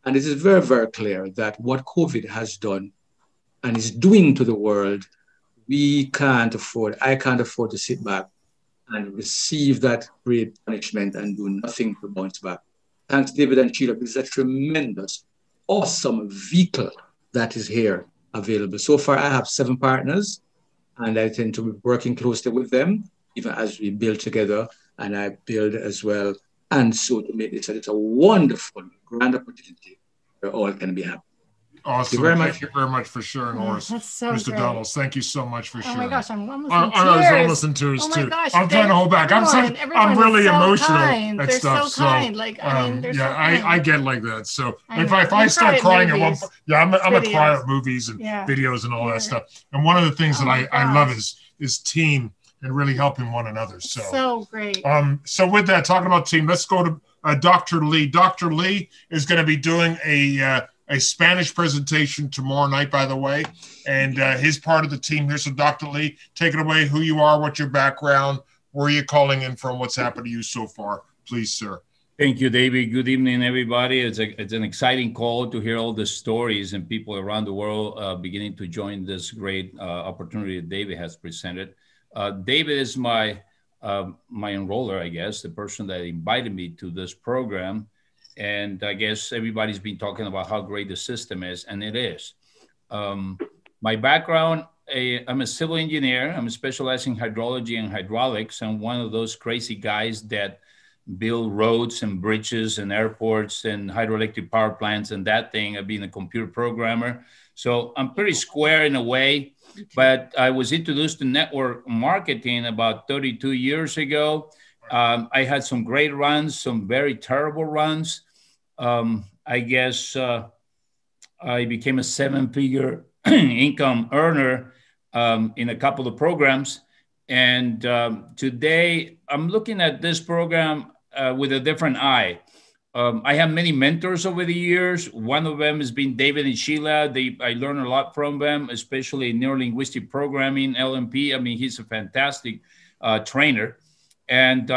Speaker 13: And it is very, very clear that what COVID has done and is doing to the world, I can't afford to sit back and receive that great punishment and do nothing to bounce back. Thanks, David and Sheila. This is a tremendous, awesome vehicle that is here available. So far, I have 7 partners, and I tend to be working closely with them, even as we build together, and I build as well. And so to make this, it's a wonderful, grand opportunity where all can be happy.
Speaker 2: Awesome. Thank you very much for sharing, Horace.
Speaker 1: That's so
Speaker 2: Mr.
Speaker 1: great.
Speaker 2: Donalds, thank you so much for sharing.
Speaker 1: Oh my gosh, I'm almost
Speaker 2: I was almost in tears too. I'm trying to hold back. I'm really emotional at
Speaker 1: They're
Speaker 2: stuff.
Speaker 1: so kind. Like, I mean, they're so kind.
Speaker 2: I get like that. So if I start crying at one point, I'm a cry at movies and videos and all that stuff. And one of the things that I love is team and really helping one another. So
Speaker 1: great.
Speaker 2: So with that, talking about team, let's go to Dr. Lee. Dr. Lee is going to be doing a a Spanish presentation tomorrow night, by the way, and his part of the team here. So Dr. Lee, take it away. Who you are, what's your background, where are you calling in from, what's happened to you so far? Please, sir.
Speaker 14: Thank you, David. Good evening, everybody. It's an exciting call to hear all the stories and people around the world beginning to join this great opportunity that David has presented. David is my enroller, I guess, the person that invited me to this program. And I guess everybody's been talking about how great the system is, and it is. My background, I'm a civil engineer. I'm specializing in hydrology and hydraulics. I'm one of those crazy guys that build roads and bridges and airports and hydroelectric power plants and that thing. I've been a computer programmer. So I'm pretty square in a way, but I was introduced to network marketing about 32 years ago. I had some great runs, some very terrible runs. I guess I became a 7-figure income earner in a couple of programs. And today I'm looking at this program with a different eye. I have many mentors over the years. One of them has been David and Sheila. I learned a lot from them, especially in neurolinguistic programming, LMP. I mean, he's a fantastic trainer. And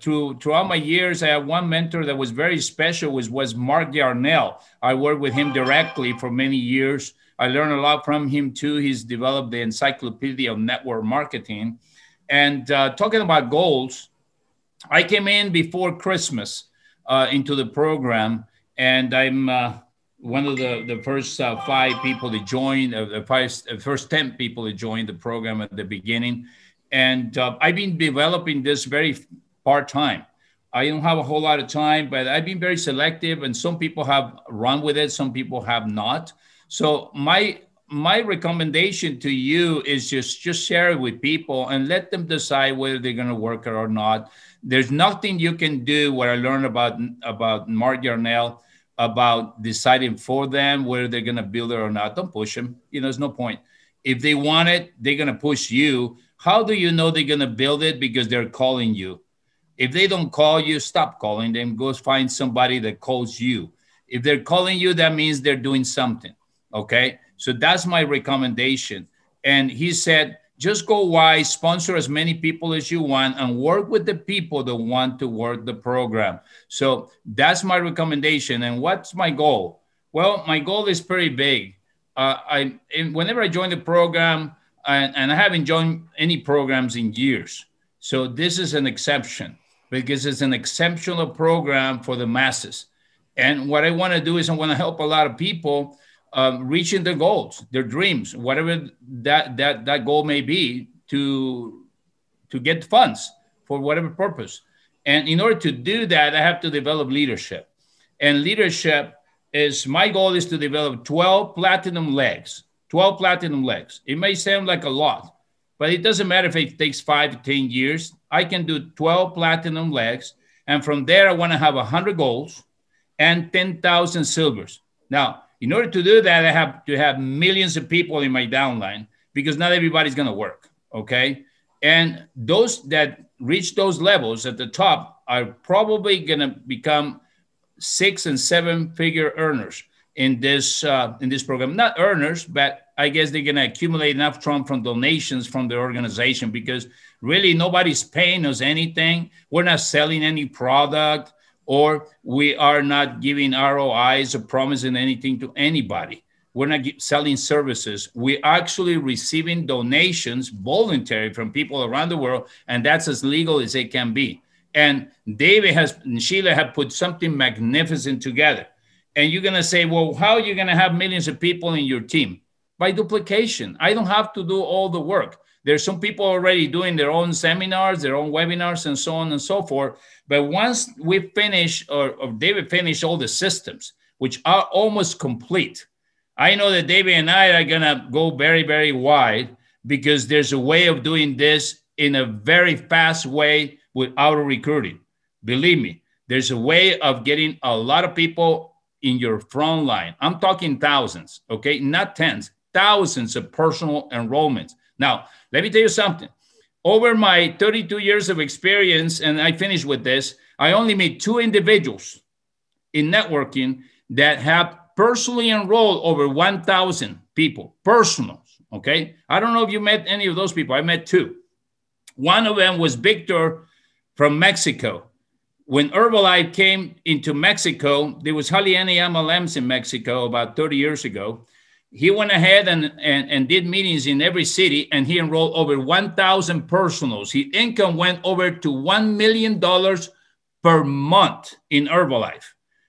Speaker 14: throughout my years, I had one mentor that was very special, was Mark Yarnell. I worked with him directly for many years. I learned a lot from him too. He's developed the Encyclopedia of Network Marketing. And talking about goals, I came in before Christmas into the program, and I'm one of the first 5 people to join, the first 10 people to join the program at the beginning. And I've been developing this very part-time. I don't have a whole lot of time, but I've been very selective, and some people have run with it, some people have not. So my recommendation to you is just share it with people and let them decide whether they're going to work it or not. There's nothing you can do what I learned about Mark Yarnell about deciding for them whether they're going to build it or not. Don't push them. There's no point. If they want it, they're going to push you. How do you know they're going to build it? Because they're calling you. If they don't call you, stop calling them. Go find somebody that calls you. If they're calling you, that means they're doing something. Okay? So that's my recommendation. And he said, just go wise, sponsor as many people as you want, and work with the people that want to work the program. So that's my recommendation. And what's my goal? Well, my goal is pretty big. Whenever I join the program, and I haven't joined any programs in years. So this is an exception because it's an exceptional program for the masses. And what I want to do is I want to help a lot of people reaching their goals, their dreams, whatever that goal may be, to get funds for whatever purpose. And in order to do that, I have to develop leadership. And leadership is, my goal is to develop 12 platinum legs. 12 platinum legs. It may sound like a lot, but it doesn't matter if it takes 5 to 10 years. I can do 12 platinum legs. And from there, I want to have 100 golds and 10,000 silvers. Now, in order to do that, I have to have millions of people in my downline because not everybody's going to work. Okay. And those that reach those levels at the top are probably going to become 6- and 7-figure earners in this program. Not earners, but I guess they're going to accumulate enough from donations from the organization, because really nobody's paying us anything. We're not selling any product, or we are not giving ROIs or promising anything to anybody. We're not selling services. We're actually receiving donations voluntary from people around the world, and that's as legal as it can be. And David and Sheila have put something magnificent together. And you're going to say, well, how are you going to have millions of people in your team? By duplication. I don't have to do all the work. There's some people already doing their own seminars, their own webinars, and so on and so forth. But once we finish, or David finished all the systems, which are almost complete, I know that David and I are going to go very, very wide, because there's a way of doing this in a very fast way with auto recruiting. Believe me, there's a way of getting a lot of people in your front line. I'm talking thousands, okay? Not tens, thousands of personal enrollments. Now, let me tell you something. Over my 32 years of experience, and I finish with this, I only met 2 individuals in networking that have personally enrolled over 1,000 people, personals, okay? I don't know if you met any of those people. I met two. One of them was Victor from Mexico. When Herbalife came into Mexico, there was hardly any MLMs in Mexico about 30 years ago. He went ahead and did meetings in every city, and he enrolled over 1,000 personals. His income went over to $1 million per month in Herbalife,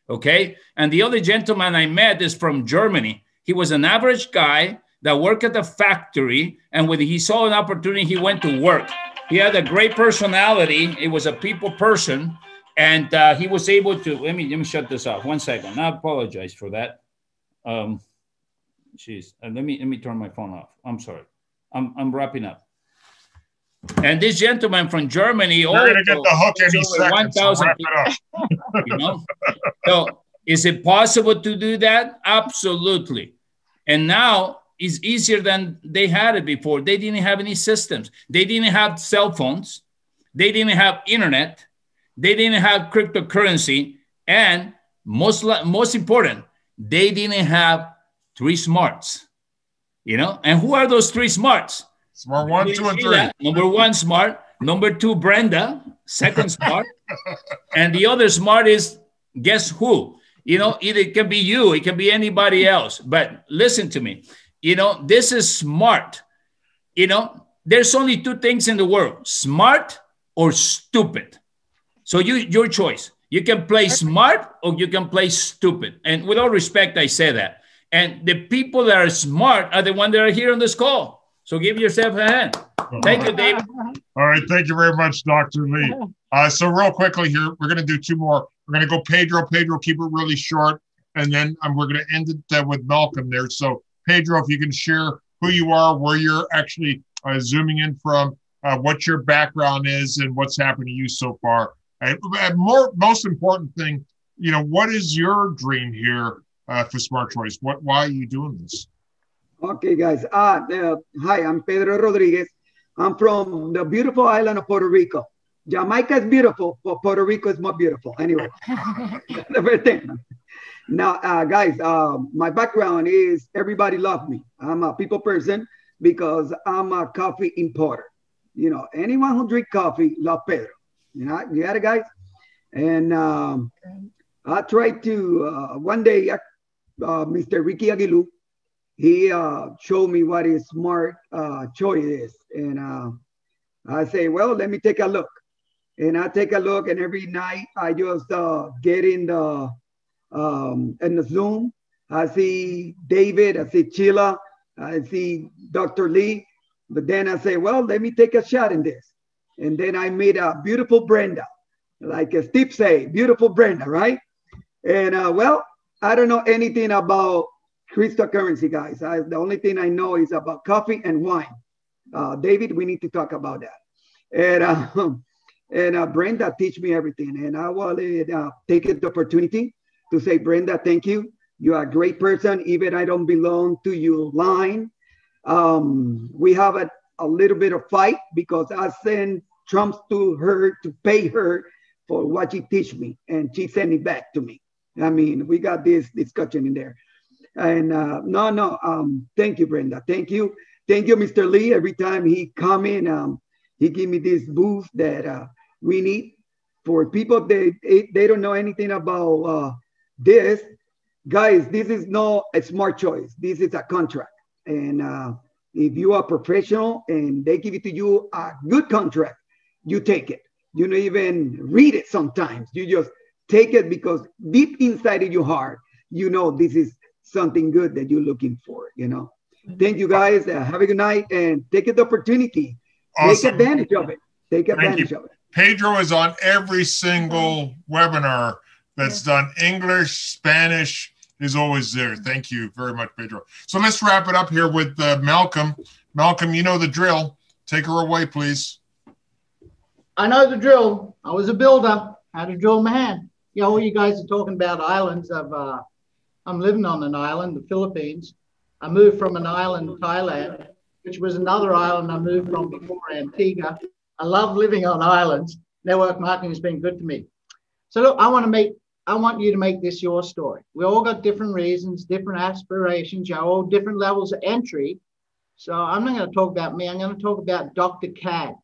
Speaker 14: okay? And the other gentleman I met is from Germany. He was an average guy that worked at the factory, and when he saw an opportunity, he went to work. He had a great personality. It was a people person, and he was able to, let me shut this off. 1 second. I apologize for that. Jeez, let me turn my phone off. I'm sorry. I'm wrapping up. And this gentleman from Germany,
Speaker 2: you're going to get the hook any second. So wrap it up.
Speaker 14: You know? So is it possible to do that? Absolutely. And now it's easier than they had it before. They didn't have any systems. They didn't have cell phones. They didn't have internet. They didn't have cryptocurrency. And most important, they didn't have 3 smarts. You know? And who are those 3 smarts?
Speaker 2: Smart 1, 2, and 3.
Speaker 14: Number 1, smart. Number 2, Brenda. Second, smart. And the other smart is, guess who? You know, it can be you. It can be anybody else. But listen to me. You know, this is smart. You know, there's only 2 things in the world, smart or stupid. So your choice. You can play smart or you can play stupid. And with all respect, I say that. And the people that are smart are the ones that are here on this call. So give yourself a hand. Thank you, David.
Speaker 2: All right. Thank you very much, Dr. Lee. So real quickly here, we're going to do 2 more. We're going to go Pedro. Pedro, keep it really short. And then we're going to end it with Malcolm there. So Pedro, if you can share who you are, where you're actually zooming in from, what your background is, and what's happened to you so far. And most important thing, you know, what is your dream here for Smart Choice? Why are you doing this?
Speaker 15: Okay, guys. Hi, I'm Pedro Rodriguez. I'm from the beautiful island of Puerto Rico. Jamaica is beautiful, but Puerto Rico is more beautiful. Anyway, the first thing. Now, guys, my background is everybody loves me. I'm a people person because I'm a coffee importer. You know, anyone who drinks coffee loves Pedro. You know, you got it, guys? And I tried to, one day, Mr. Ricky Aguilu, he showed me what is smart choice is. And I say, well, let me take a look. And I take a look, and every night I just get in the Zoom. I see David, I see Sheila, I see Dr. Lee. But then I say, well, let me take a shot in this. And then I made a beautiful Brenda, like Steve say, beautiful Brenda, right? And well, I don't know anything about cryptocurrency, guys. The only thing I know is about coffee and wine. David, we need to talk about that. And Brenda teach me everything. And I will take the opportunity to say, Brenda, thank you. You are a great person. Even I don't belong to your line. We have a little bit of fight because I send Trump to her to pay her for what she teach me. And she sent it back to me. I mean, we got this discussion in there. And thank you, Brenda. Thank you. Thank you, Mr. Lee. Every time he come in, he give me this booth that we need for people that they don't know anything about this. Guys, this is not a smart choice. This is a contract. And if you are professional and they give it to you a good contract, you take it. You don't even read it sometimes. You just take it because deep inside of your heart, you know this is something good that you're looking for, you know. Thank you, guys. Have a good night and take the opportunity.
Speaker 2: Awesome.
Speaker 15: Take advantage of it. Take advantage of it.
Speaker 2: Pedro is on every single webinar that's done. English, Spanish, is always there. Thank you very much, Pedro. So let's wrap it up here with Malcolm. Malcolm, you know the drill. Take her away, please.
Speaker 16: I know the drill. I was a builder. Had to drill my hand. You know, all you guys are talking about islands. I'm living on an island, the Philippines. I moved from an island, Thailand, which was another island I moved from before, Antigua. I love living on islands. Network marketing has been good to me. So look, I want to meet I want you to make this your story. We all got different reasons, different aspirations, you know, all different levels of entry. So I'm not going to talk about me. I'm going to talk about Dr. Cad.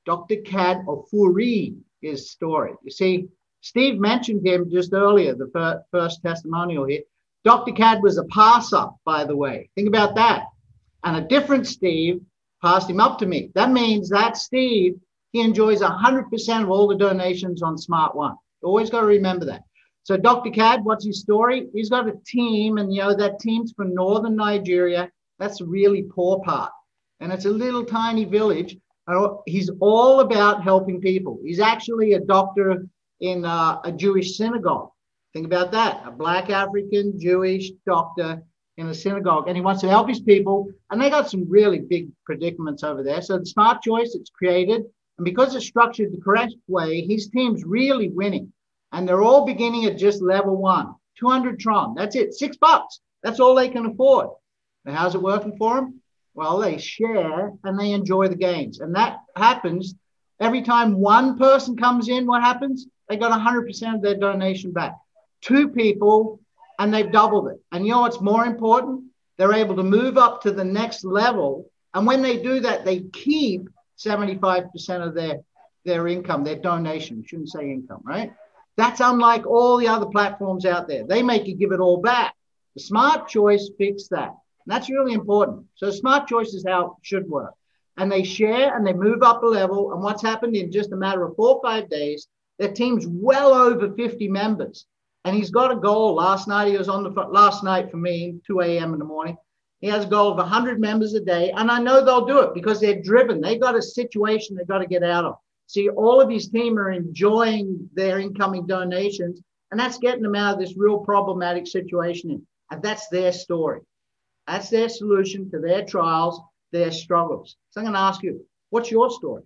Speaker 16: Dr. Cad Ofuri, his story. You see, Steve mentioned him just earlier, the first testimonial here. Dr. Cad was a passer, by the way. Think about that. And a different Steve passed him up to me. That means that Steve, he enjoys 100% of all the donations on Smart One. Always got to remember that. So Dr. Cad, what's his story? He's got a team, and you know that team's from northern Nigeria. That's the really poor part. And it's a little tiny village. He's all about helping people. He's actually a doctor in a Jewish synagogue. Think about that. A Black African Jewish doctor in a synagogue. And he wants to help his people. And they got some really big predicaments over there. So the Smart Choice, it's created. And because it's structured the correct way, his team's really winning. And they're all beginning at just level 1, 200 Tron. That's it, $6. That's all they can afford. And how's it working for them? Well, they share and they enjoy the gains. And that happens every time one person comes in. What happens? They got 100% of their donation back. 2 people, and they've doubled it. And you know what's more important? They're able to move up to the next level. And when they do that, they keep 75% of their income, their donation. Shouldn't say income, right? That's unlike all the other platforms out there. They make you give it all back. The Smart Choice fixed that. And that's really important. So Smart Choice is how it should work. And they share and they move up a level. And what's happened in just a matter of 4 or 5 days, their team's well over 50 members. And he's got a goal. Last night, he was on the last night for me, 2 a.m. in the morning. He has a goal of 100 members a day. And I know they'll do it because they're driven. They got a situation they've got to get out of. See, all of his team are enjoying their incoming donations, and that's getting them out of this real problematic situation. And that's their story. That's their solution to their trials, their struggles. So I'm going to ask you, what's your story?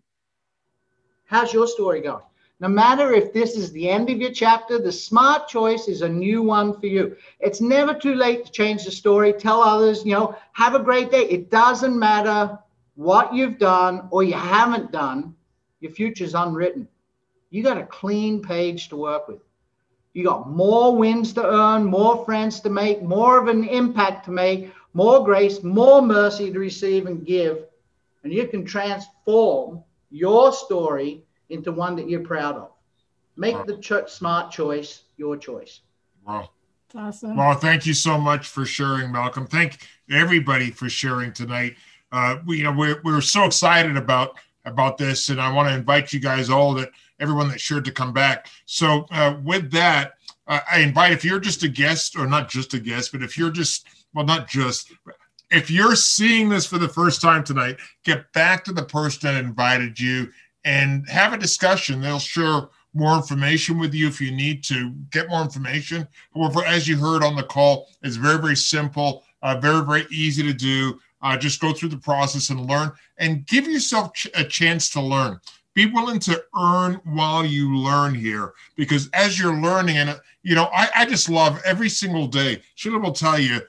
Speaker 16: How's your story going? No matter if this is the end of your chapter, the Smart Choice is a new one for you. It's never too late to change the story. Tell others, you know, have a great day. It doesn't matter what you've done or you haven't done. Your future's unwritten. You got a clean page to work with. You got more wins to earn, more friends to make, more of an impact to make, more grace, more mercy to receive and give. And you can transform your story into one that you're proud of. Make the Smart Choice your choice.
Speaker 2: Wow.
Speaker 1: That's awesome.
Speaker 2: Well, thank you so much for sharing, Malcolm. Thank everybody for sharing tonight. We're so excited about this, and I want to invite you guys all, everyone that shared, to come back. So with that, I invite, if you're just a guest, or not just a guest, but if you're just, well, not just, if you're seeing this for the first time tonight, get back to the person that invited you and have a discussion. They'll share more information with you if you need to get more information. However, as you heard on the call, it's very, very simple, very, very easy to do. Just go through the process and learn, and give yourself a chance to learn. Be willing to earn while you learn here, because as you're learning, and I just love every single day. Sheila will tell you,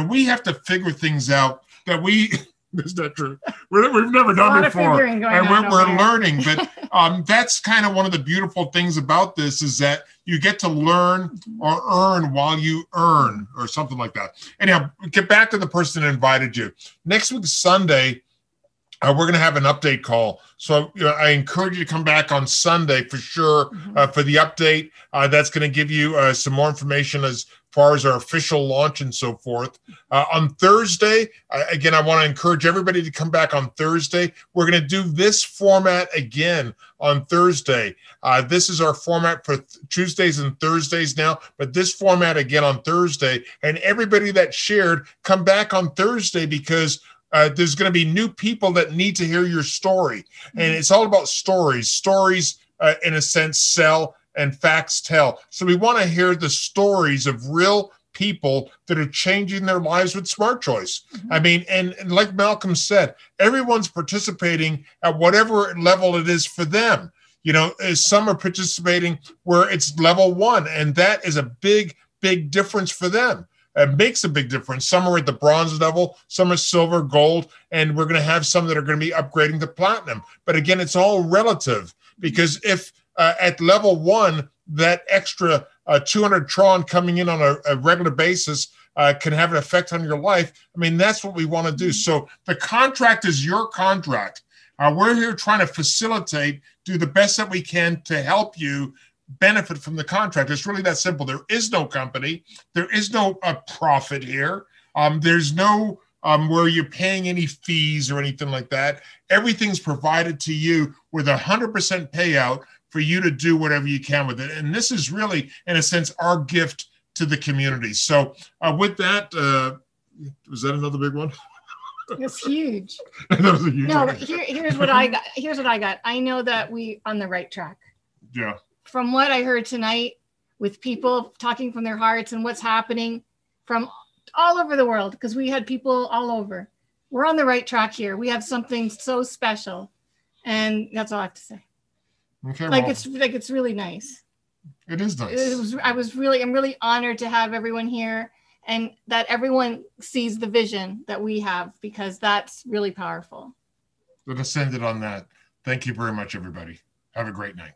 Speaker 2: we have to figure things out that we. Is that true? We've never done before, and we're learning. But that's kind of one of the beautiful things about this, is that you get to learn or earn while you earn, or something like that. Anyhow, get back to the person that invited you. Next week, Sunday, we're going to have an update call. So I encourage you to come back on Sunday for sure for the update. That's going to give you some more information as far as our official launch and so forth. On Thursday, again, I want to encourage everybody to come back on Thursday. We're going to do this format again on Thursday. This is our format for Tuesdays and Thursdays now, but this format again on Thursday. And everybody that shared, come back on Thursday, because there's going to be new people that need to hear your story. And it's all about stories. Stories, in a sense, sell, and facts tell. So we want to hear the stories of real people that are changing their lives with Smart Choice. I mean, and like Malcolm said, everyone's participating at whatever level it is for them. Some are participating where it's level 1, and that is a big, big difference for them. It makes a big difference. Some are at the bronze level, some are silver, gold, and we're going to have some that are going to be upgrading to platinum. But again, it's all relative, because if at level 1, that extra 200 Tron coming in on a regular basis can have an effect on your life. I mean, that's what we want to do. So the contract is your contract. We're here trying to facilitate, do the best that we can to help you benefit from the contract. It's really that simple. There is no company. There is no profit here. There's no where you're paying any fees or anything like that. Everything's provided to you with 100% payout for you to do whatever you can with it. And this is really, in a sense, our gift to the community. So with that, was that another big one?
Speaker 1: It's huge.
Speaker 2: That was a huge
Speaker 1: no,
Speaker 2: one.
Speaker 1: here's what I got. Here's what I got. I know that we on the right track.
Speaker 2: Yeah.
Speaker 1: From what I heard tonight with people talking from their hearts and what's happening from all over the world, because we had people all over. We're on the right track here. We have something so special. And that's all I have to say.
Speaker 2: Okay.
Speaker 1: It's really nice.
Speaker 2: It is nice.
Speaker 1: I'm really honored to have everyone here and that everyone sees the vision that we have, because that's really powerful.
Speaker 2: Let's end it on that. Thank you very much, everybody. Have a great night.